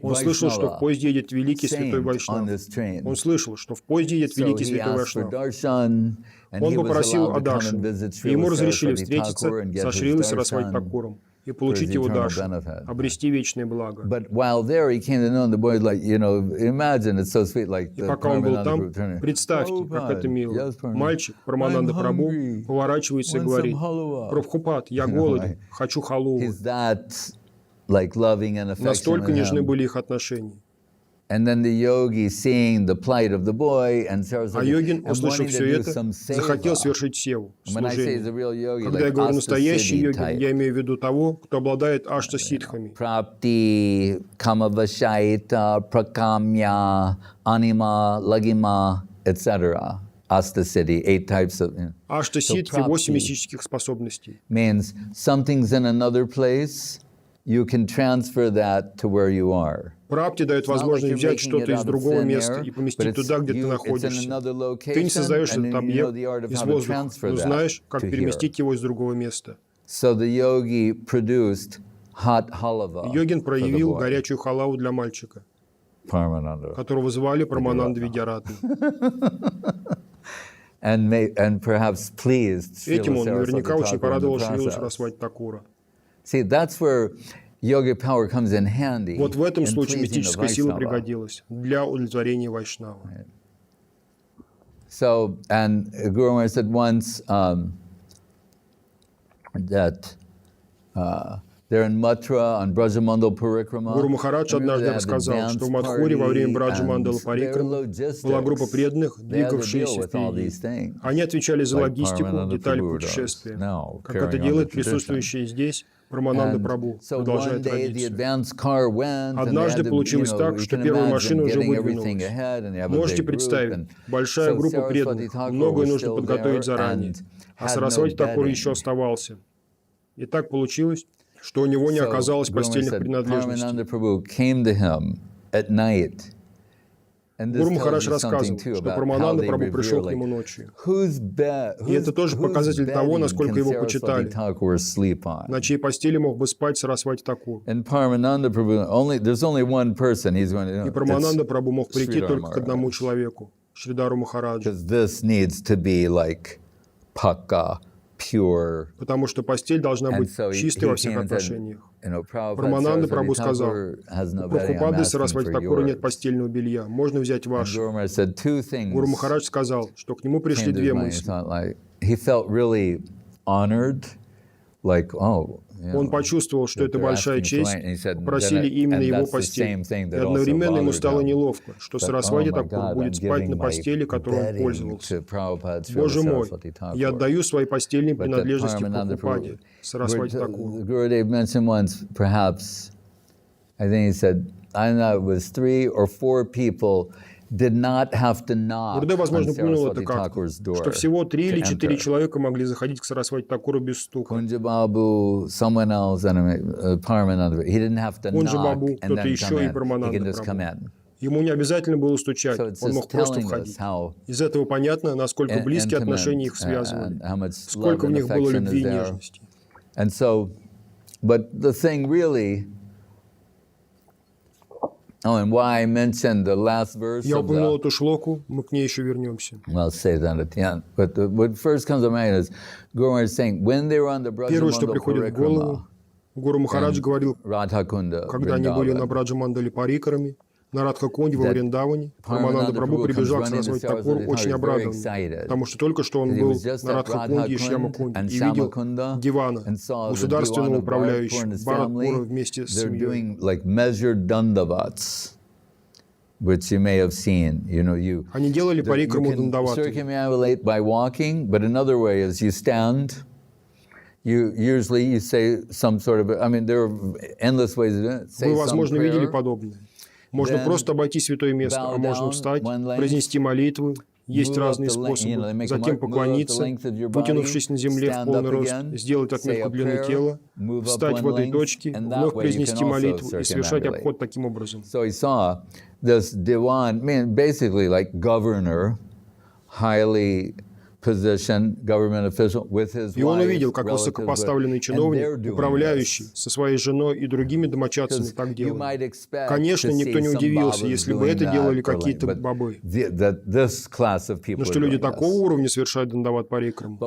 Он слышал, что в поезде едет великий святой Вайшнав. Он слышал, что в поезде едет великий святой Вайшнав. Он попросил о даршане, и ему разрешили встретиться со Шрилой Сарасвати Тхакуром и получить его даршан, обрести вечное благо. И пока он был там, представьте, как это мило. Мальчик, Парамананда Прабху, поворачивается и говорит: «Прабхупад, я голоден, хочу халуву». Настолько нежны были их отношения. А йогин, услышав все это, захотел совершить севу, служение. Когда я говорю «настоящий йогин», я имею в виду того, кто обладает ашта-ситхами. Прапти, камавашайта, пракамья, анима, лагима, etc. Ashta-siddhi, 8 types of... Ашта-ситхи, 8 мистических способностей. Means something's in another place, you can transfer that to where you are. Прапти дает возможность взять что-то из другого места и поместить туда, где ты находишься. Ты не создаешь этот объект из воздуха, но знаешь, как переместить его из другого места. Йогин проявил горячую халаву для мальчика, которого звали Парамананда Видяратна. Этим он наверняка очень порадовал Шрилу Сарасвати Тхакура. Вот в этом случае мистическая сила пригодилась для удовлетворения Вайшнава. So, and Guru Maharaj said once that they're in Mathura on Brajamandal Parikrama. Гуру Махарадж однажды рассказал, что в Мадхуре во время Браджамандала Парикрамы была группа преданных, двигавшаяся впереди. Они отвечали за логистику, детали путешествия, как это делает присутствующий здесь Парамананда Прабху, продолжая традицию. Однажды получилось так, что первая машина уже выдвинулась. Можете представить, большая группа преданных, многое нужно подготовить заранее, а Сарасвати Тхакур еще оставался. И так получилось, что у него не оказалось постельных принадлежностей. Гуру Махарадж рассказывал, что Парамананда Прабху пришел к нему ночью. И это тоже показатель того, насколько его почитали, на чьей постели мог бы спать Сарасвати Тхакур. И Парамананда Прабху мог прийти только к одному человеку, Шридару Махараджу. Потому что постель должна быть чистой во всех отношениях. Парамананда Прабху сказал: у Прабхупады Сарасвати Тхакура нет постельного белья, можно взять ваше. Гуру Махарадж сказал, что к нему пришли две мысли. Он почувствовал, что это большая честь, попросили именно его постель. И одновременно ему стало неловко, что Сарасвати Тхакур будет спать на постели, которой он пользовался. Боже мой, я отдаю свои постельные принадлежности Прабхупаде, Сарасвати Тхакуру. Гурудев, возможно, упомянул это как-то, что всего 3 или 4 человека могли заходить к Сарасвати Тхакуру без стука. Кунджа Бабу, кто-то еще и Парамананда Прабху. Ему не обязательно было стучать, он мог просто входить. Из этого понятно, насколько близкие отношения их связывали, сколько в них было любви и нежности. And why I mentioned the last verse Я упомянул эту шлоку, мы к ней еще вернемся. Well, say that at the end. But what first comes to mind is Guru Maharaj saying when they were on the Первое, что приходит в голову, Гуру Махарадж говорил, когда они были на Браджа-мандале парикарами, на Радха-кунде во Вриндаване, Рамананда Прабху прибежал к Сарасвати Такуру очень обрадованный, потому что только что он был на Радха-кунде и Шьяма-кунде и видел Дивана, государственного управляющего, Бхаратпура вместе с семьей. Which you may have seen, Они делали парикраму дандавату. Circumambulate by walking, but another way is you stand. You say some sort of, there are endless ways to do it. Вы, возможно, видели подобное. Можно просто обойти святое место, а можно встать, произнести молитву. Есть разные способы. Затем поклониться, вытянувшись на земле в полный рост, сделать отметку длины тела, встать в этой точке, вновь произнести молитву и совершать обход таким образом. So he saw this diwan, basically like governor, highly position, government official, with his wife, и он увидел, как высокопоставленный чиновник, управляющий со своей женой и другими домочадцами так делает. Конечно, никто не удивился, если бы это делали какие-то бабы. Но что люди такого уровня совершают дандават парикраму.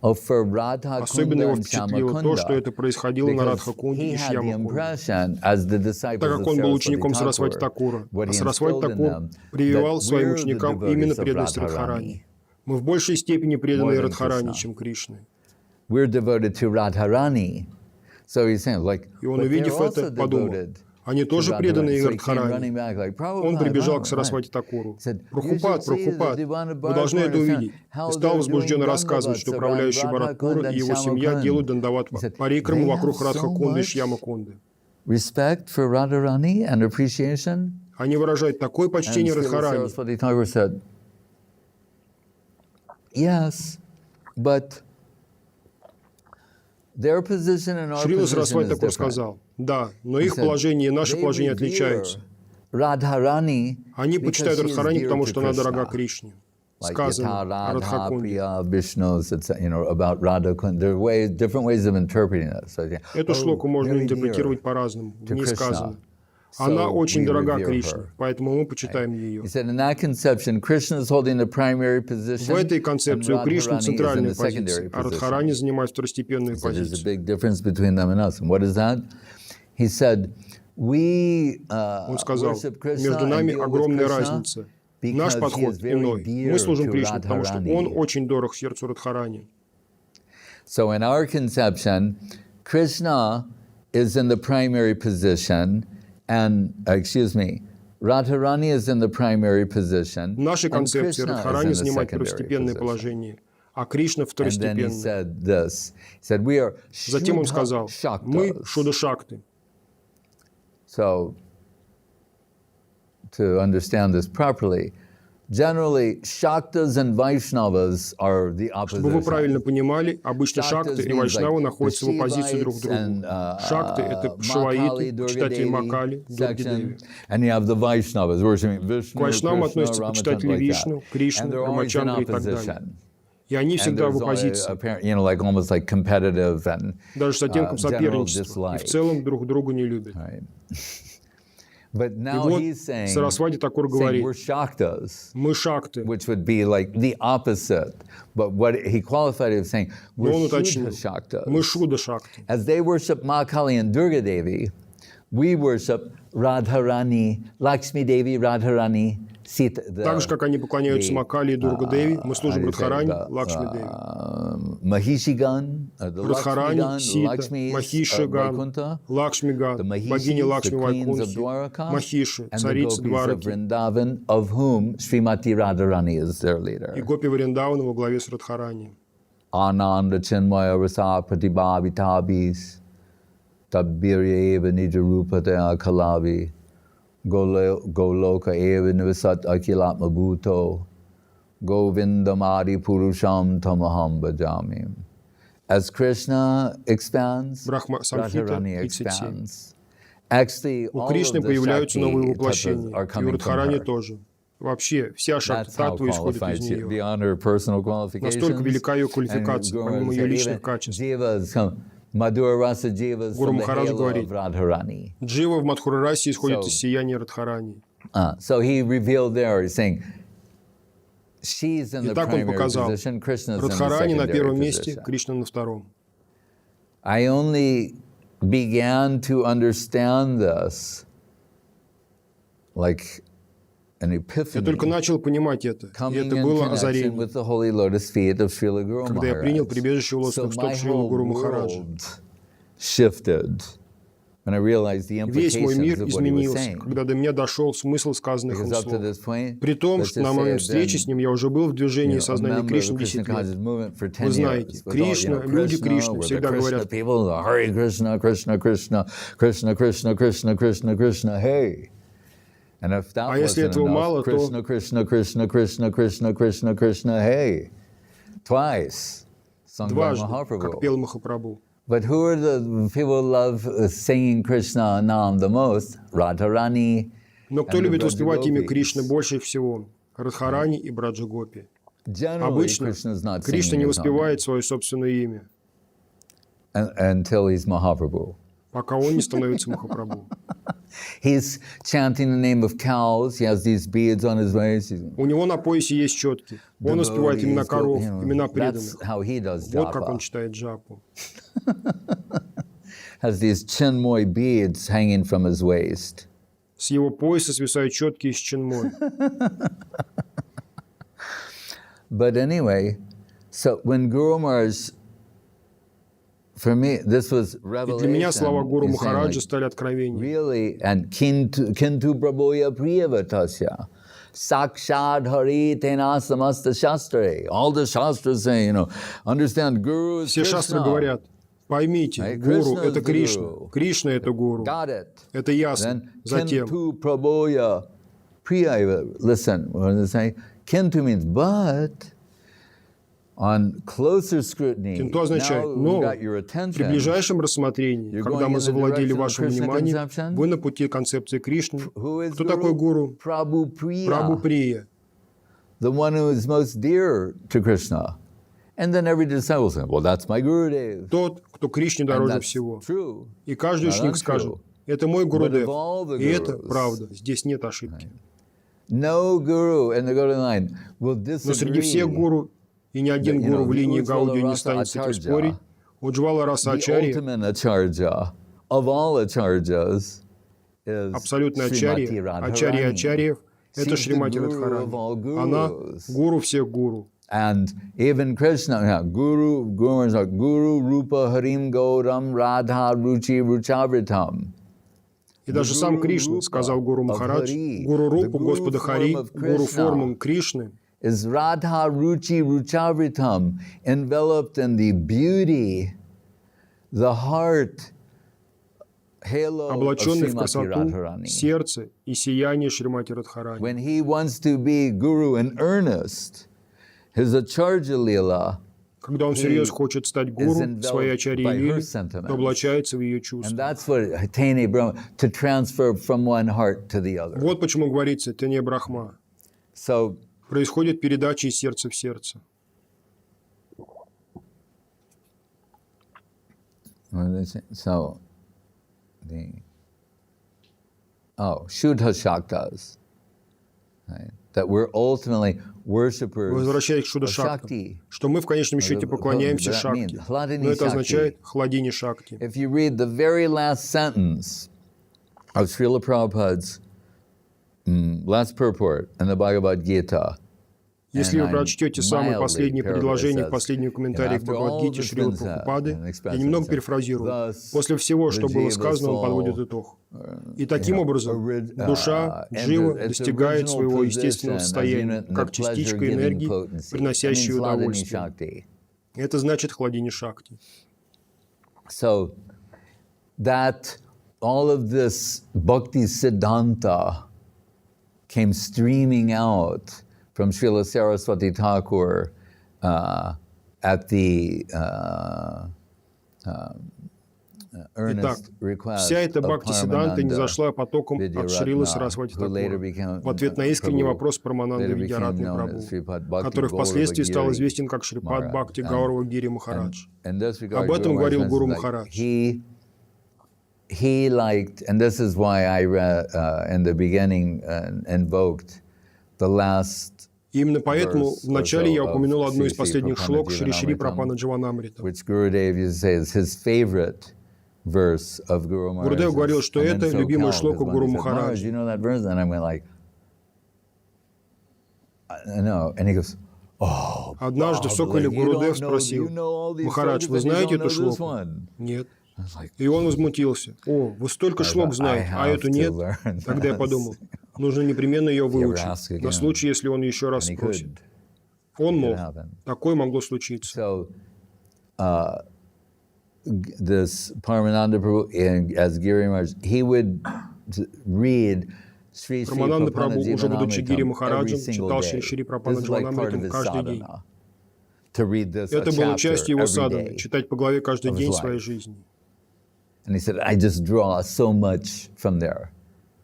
Особенно его впечатлило то, что это происходило на Радха-кунде и Шьяма-кунде. Так как он был учеником Сарасвати Такура, а Сарасвати Такур прививал своим ученикам именно преданность Радхарани. Мы в большей степени преданы Радхарани, чем Кришне. И он, увидев это, подумал, они тоже преданы Радхарани. Он прибежал к Сарасвати Такуру. Прабхупад, вы должны это увидеть. И стал возбужденно рассказывать, что управляющий Бхаратпура и его семья делают дандават парикраму вокруг Радха-кунды и Шьяма-кунды. Они выражают такое почтение Радхарани. Шрила Сарасвати Такур сказал, да, но их положение и наше положение отличаются. Они почитают Радхарани, потому что она дорога Кришне. Сказано о Радха-кунде. Эту шлоку можно интерпретировать по-разному. В ней сказано. Она очень дорога Кришне, поэтому мы почитаем ее. В этой концепции у Кришны центральная позиция, а Радхарани занимает второстепенную позицию. Он сказал, между нами огромная разница. Наш подход иной. Мы служим Кришне, потому что Он очень дорог сердцу Радхарани. So in our conception, Krishna is in the primary position, and Radharani is in the primary position. В нашей концепции Радхарани занимает первостепенное положение, а Кришна второстепенное. Затем он сказал, мы Шуда-шакты. So, to understand this properly, generally, Shaktas and Vaishnavas are the opposition. Чтобы вы правильно понимали, обычно Шакты и Вайшнавы находятся в оппозиции друг к другу. Шакты — это Шиваиты, почитатели Макали, Дурги-деви. К Вайшнавам относятся почитатели Вишну, Кришны, Рамачандры и так далее. И они всегда в оппозиции. Даже с оттенком соперничества. И в целом друг друга не любят. И вот Сарасвати Такур говорит, мы шакты. Но он уточнил, мы шуда-шакты. Так же, как они поклоняются Макали и Дурга-деви, мы служим Радхарани, Лакшми-деви. Радхарани, Сита, Махиши-ган, Лакшми-ган, богиня Лакшми Вайкунхи, Махиши, царица Двараки, и Гопи Вриндавана во главе с Радхарани. Ananda Chinmaya Rasa Pratibhavitabhis Tabbirya Eva Nijarupataya Kalavi Goloka Eva Nivasat Akilatma Bhuto Govindamadi Purusham Tamaham Bhajami. As Krishna expands, Radharani expands. Actually, у Кришны появляются новые воплощения, и у Радхарани тоже. Вообще, вся шакти-таттва исходит из нее. Настолько велика ее квалификация, помимо ее личных качеств. Гуру Махарадж говорит, джива в Мадхура-расе исходит из сияния Радхарани. И так он показал, Радхарани на первом месте, Кришна на втором. I only began to understand this like an epiphany. Я только начал понимать это, и это было озарение, когда я принял прибежище у лотосных стоп Шрилы Гуру Махараджа. Весь мой мир изменился, когда до меня дошел смысл сказанных им слов. При том, что на момент встречи с ним я уже был в движении сознания Кришны 10 лет. Вы знаете, Кришна, люди Кришны всегда говорят Харе Кришна, Кришна, Кришна, Кришна, Кришна, Кришна, Кришна, Кришна, hey. А если этого мало, то Krishna, Krishna, Krishna, Krishna, Krishna, Krishna, Krishna, hey. Twice. Дважды, как пел Махапрабху. But who are the people who love singing Krishna Nam the most? Radharani. Но кто любит воспевать имя Кришны больше всего? Радхарани и Браджа Гопи. Обычно Кришна не воспевает свое собственное имя, until he's Mahaprabhu. Пока он не становится Махапрабху. He's chanting the name of cows. He has these beads on his waist. У него на поясе есть четки. Он воспевает имена коров, имена преданных. Вот как он читает джапу. Has these chinmoy beads hanging from his waist. С его пояса свисают четки из чинмой. But anyway, so when Guru Maharaj, for me, this was revelation. И для меня слова Гуру Махараджа стали откровением. Really, and kintu prabhoya priyavatasya. Sakshad Hari Tena Samasta Shastre. All the Shastras say, understand Guru is Все шастры говорят, поймите, Гуру — это Кришна, Кришна — это Гуру. Это ясно. Затем, kintu prabhoya priyavatasya. Listen, what they say? Kintu means but. On closer scrutiny, кинту означает, но при ближайшем рассмотрении, когда мы завладели вашим вниманием, вы на пути концепции Кришны. Кто такой Гуру? Прабху Прия. The one who is most dear to Krishna. And then every disciple says, well, that's my Gurudev. Тот, кто Кришне дороже всего. И каждый ученик скажет, это мой Гурудев. И это правда. Здесь нет ошибки. No guru in the Golden Line will disagree. Но среди всех гуру, и ни один гуру в линии Гаудия не станет с этим спорить, Уджвала Раса Ачарья, абсолютная ачарья, ачарья ачарьев, это Шримати Радхарани. Она гуру всех гуру. And even Krishna, Guru Rupa Harim Gauram Radha Ruchi Ruchavritam. И даже сам Кришна сказал Гуру Махарадж, Гуру Рупу Господа Хари, Гуру формам Кришны, is Radha Ruchi Ruchavritam, enveloped in the beauty, the heart, halo of облаченный в Srimati красоту, Radharani. сердце и сияние Шримати Радхарани. When he wants to be Guru in earnest, his Acharya Lila, когда он всерьез хочет стать гуру в своей ачарье лиле, то облачается в ее чувства. and that's what Tene Brahma, to transfer from one heart to the other. Вот почему говорится Тене Брахма. So, Происходит передача из сердца в сердце. so Shuddha Shaktas, right? That we're ultimately worshippers Возвращаясь к Шуда of Шакти, Shakti. что мы в конечном счете поклоняемся Шакти. Но это означает Хладини Шакти. If you read the very last sentence of Srila Prabhupada's last purport in the Bhagavad Gita, Если вы прочтете самое последнее предложение в последнем комментарии к Бхагавад-гите Шрилы Прабхупады, я немного перефразирую. После всего, что было сказано, он подводит итог. И таким образом душа, джива, достигает своего естественного состояния, как частичка энергии, приносящей удовольствие. Это значит Хладини Шакти. So that all of this Bhakti Siddhanta came streaming out from Srila Saraswati Thakur at the earnest request вся эта of Бхакти-сиданта не зашла потоком от Шрилы Видяратна, Сарасвати who later Такура became в ответ на искренний Prabhu, вопрос Парамананды later became Видяратны known Прабху, as Sripad Bhakti который впоследствии стал Gaura известен как Шрипад Бхакти Гаурава Гири Махарадж. In this regard, Об этом Guru говорил Maharaj Гуру mentions, Махарадж. He liked, and this is why I in the beginning invoked the last И именно поэтому вначале я упомянул одну из последних шлок Шри Шри Прапана Дживанамрита. Гурудев говорил, что это любимая шлока Гуру Махараджа. Однажды в Соколе Гурудев спросил: «Махарадж, вы знаете эту шлоку?» «Нет». И он возмутился: «О, вы столько шлок знаете, а эту нет?» Тогда я подумал, нужно непременно ее выучить, на случай, если он еще раз спросит. Он мог. Такое могло случиться. This Paramananda Prabhu, as Giri Maharaj, he would read Sri Sri Рамананда Прабху, Prabhu уже будучи Гири every Махараджем, single читал day. Шри Шри This Прапана is like part of Дживанамритам his каждый день. sadhana, to read this a Это было частью chapter его every садханы, day. читать по главе каждый of день his своей life. жизни. And he said, I just draw so much from there.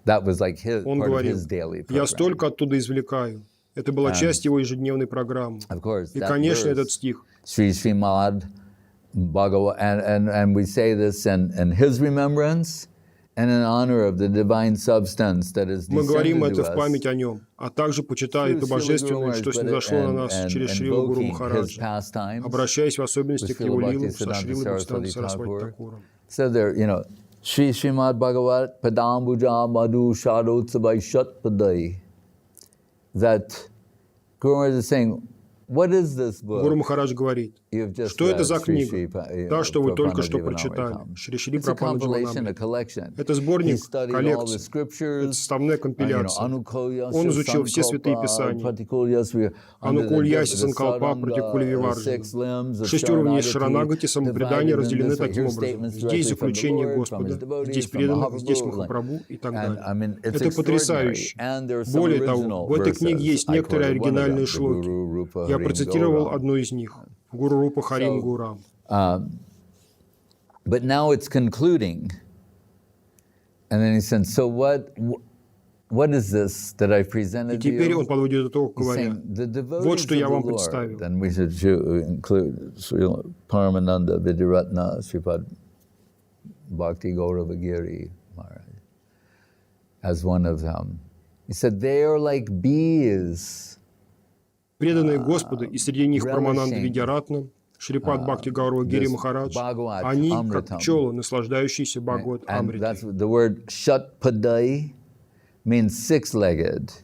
That was like his, Он part of говорил: his daily «Я program. столько оттуда извлекаю». Это была часть его ежедневной программы. Of course, И, that конечно, verse, этот стих. Sri Srimad Bhagavad, and we say this in his remembrance and in honor of the divine substance that is Мы говорим descended это to в us. память о нем, а также почитая то божественное, что снизошло на нас через Шрилу Гуру Махараджа, обращаясь в особенности к его лилам со Шрилой Бхактисиданта Сарасвати Такуром. So there, Sri Srimad Bhagavat Padambuja Madhu Shadotsabai Shat Padai. That Guru Maharaj is saying, what is this book? Гуру Махарадж говорит, You've just что это read, за Sri книга, Sri, та, что вы только что Prabhupada прочитали, Jivanamritam. Шри Шри It's a Прапана compilation, a Дживанамрита. collection. Это He сборник, studied all the коллекция, scriptures, это составная компиляция. Анукульяси, Он изучил все святые писания, Пратикульяси, Анукульяси, Санкалпа, Пратикули Виварджана. 6 уровней Шаранагати, самопредания разделены таким образом. Здесь заключение Господа, здесь преданных, здесь Махапрабху и так далее. Это потрясающе. Более того, в этой книге есть некоторые оригинальные шлоки. Я процитировал одну из них. Гуру Рупа Харим Гурам. But now it's concluding. And then he said, so what is this that I've И presented to теперь он you? подводит итог, говоря: вот что я вам представил. Then we should include Srila Paramananda Vidiratna Sripad Bhakti Gauravagiri Maharaj as one of them. He said, they are like bees. Преданные Господу, и среди них Прамананда Видяратна, Шрипад Бхакти Гаурава Гири Махарадж, они как пчелы, наслаждающиеся Бхагават And Амритой. that's the word Shatpadai means six-legged.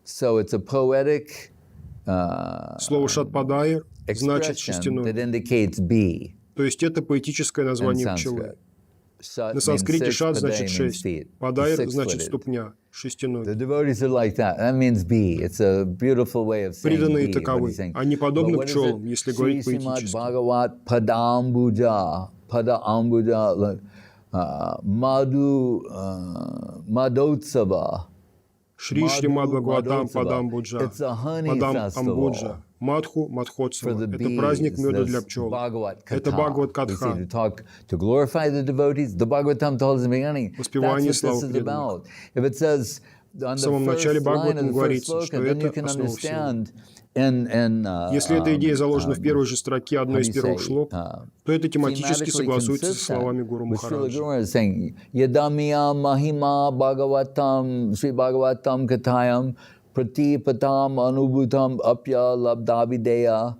So it's a poetic Слово Шатпадайр значит expression шестяной, that indicates bee. то есть это поэтическое in название пчелы. Sanskrit. Shut На means санскрите six, шат padai значит means 6, feet. падайр Six-footed. значит ступня, The шестяной. devotees are like that. That means bee. It's a beautiful way of saying Преданные bee. таковы. What he's saying. Они подобны But what is пчелам, it? если Sri говорить Srimad поэтически. Bhagavat Padambuja. Padambuja. Madhotsava. Шри Шримад Бхагаватам Падам Буджа, It's a honey Падам festival Амбуджа, Мадху for Мадхотсава. the Это bees. праздник меда для This пчел. Bhagavad Это Katha. Бхагават We see, Катха. to glorify the devotees. The Bhagavatam told us in the beginning. That's Воспевание what this славы is преданных. about. If it says on В the самом начале first line of Бхагаватам the first говорится, sloka, что then you это can основа всего. understand Если эта идея заложена в первой же строке одной из первых шлок, то это тематически thematically согласуется со consistent словами Гуру with Srila Махараджа. Guru is saying, Yadamiya Mahima Bhagavatam Sri Bhagavatam Kathayam Pratipatam Anubhutam Apya Labdavideya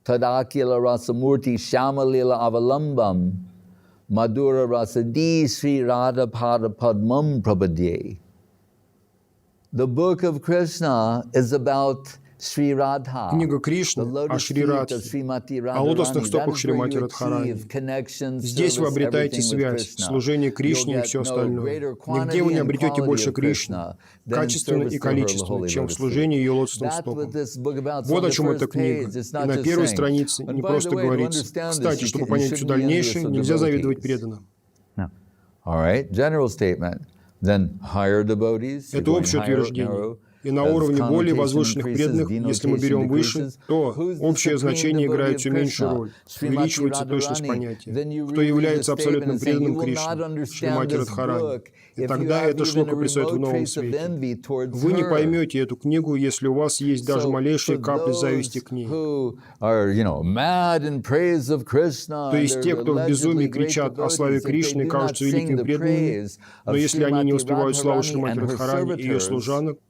Tadakila Rasamurti Shamalila Avalambam Madhura Rasadi Sri Radha Pada Padmam Prabhadye. The book of Krishna is about Sri Radha, Книга Кришны о Шри Радхе, о лотосных стопах Шримати Радхарани. Здесь вы обретаете связь, служение Кришне и все остальное. Нигде вы не обретете больше Кришны, качественно и количественно, чем в служении ее лотосным стопам. Вот о чем эта книга. И на первой странице не просто говорится. Кстати, чтобы понять все дальнейшее, нельзя завидовать преданным. Это общее утверждение. И на уровне более возвышенных преданных, если мы берем выше, то общее значение играет все меньшую роль, увеличивается точность понятия. Кто является абсолютным преданным Кришне, Шримати Радхарани. И тогда эта шлока предстает в новом свете. Вы не поймете эту книгу, если у вас есть даже малейшие капли зависти к ней. То есть те, кто в безумии кричат о славе Кришны и кажутся великими преданными, но если они не успевают славу Шримати Радхарани и ее служанок,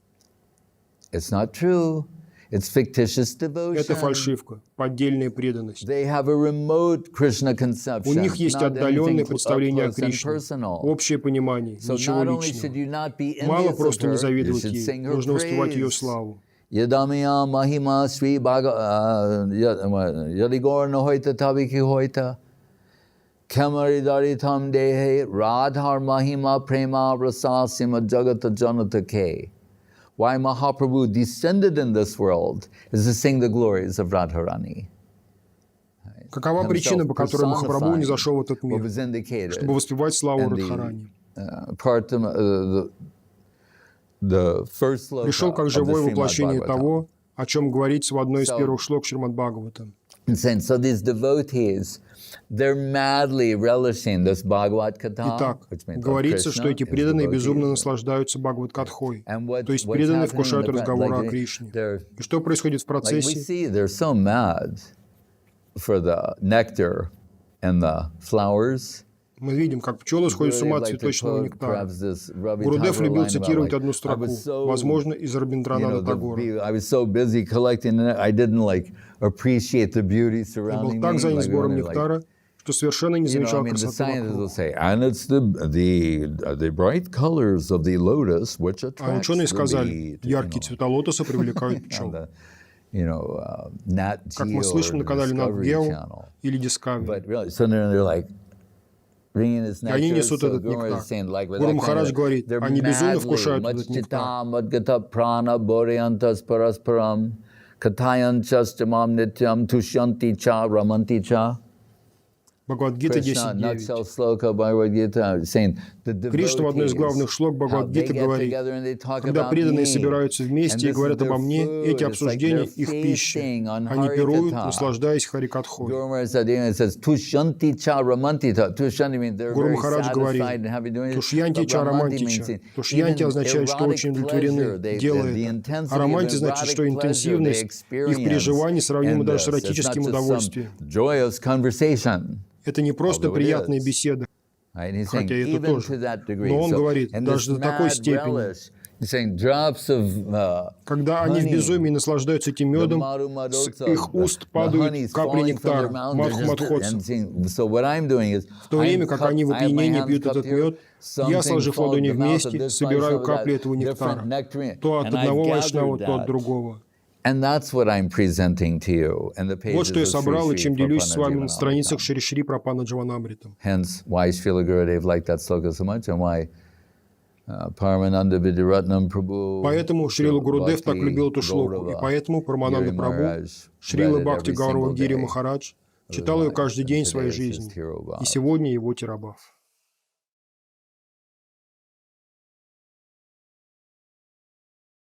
it's not true. It's fictitious devotion. Это фальшивка, поддельная преданность. They have a remote Krishna conception. У них есть отдаленное представление о Кришне, общее понимание, ничего личного. Мало просто не завидовать ей, нужно воспевать ее славу. Yadamiya mahima sri yadigor nahoita tabiki hoita kamaridaritam dehe radhar mahima prema rasasima jagata janata ke. Why Mahaprabhu descended in this world is to sing the glories of Radharani. Какова причина, по которой Махапрабху не зашел в этот мир? Чтобы воспевать славу Радхарани. Пришел как живое воплощение того, о чем говорится в одной из первых шлок Шримад Бхагавата. So these devotees, they're madly relishing this Bhagavad Katha. Итак, говорится, что эти преданные безумно наслаждаются Бхагават-катхой, то есть преданные вкушают разговоры о Кришне. И что происходит в процессе? They're so mad for the nectar and the flowers. Мы видим, как пчелы сходят с ума от цветочного нектара. Гурудев любил цитировать одну строку, возможно, из Рабиндраната Тагора. Я был так занят сбором нектара, что совершенно не замечал красоту вокруг. А ученые сказали, яркие цвета лотоса привлекают пчел. Как мы слышим на канале Nat Geo или Discovery. И они несут этот нектар. Гуру Махарадж говорит, они безумно вкушают этот нектар. Бхагавад-гита 10.9. Кришна в одной из главных шлок Бхагавад-гиты говорит, когда преданные собираются вместе и говорят обо мне, эти обсуждения – их пища. Они пируют, наслаждаясь харикатхой. Гуру Махарадж говорит, тушьянти ча романтича. Тушьянти означает, что очень удовлетворены, делая это. А романти значит, что интенсивность их переживаний сравнима даже с эротическим удовольствием. Это не просто приятная беседа, хотя это тоже. Но он говорит, даже до такой степени, когда они в безумии наслаждаются этим медом, с их уст падают капли нектара, мадху-мадхотса. В то время, как они в опьянении пьют этот мед, я, сложив ладони вместе, собираю капли этого нектара, то от одного вайшнава, то от другого. Вот что я собрал и чем делюсь с вами на страницах Шри-Шри Прапана Джаванамритам. Поэтому Шрила Гурудев так любил эту шлоку, и поэтому Парамананда Прабху, Шрила Бхакти Гаурава Гири Махарадж, читал ее каждый день своей жизни, и сегодня его Тирабхав.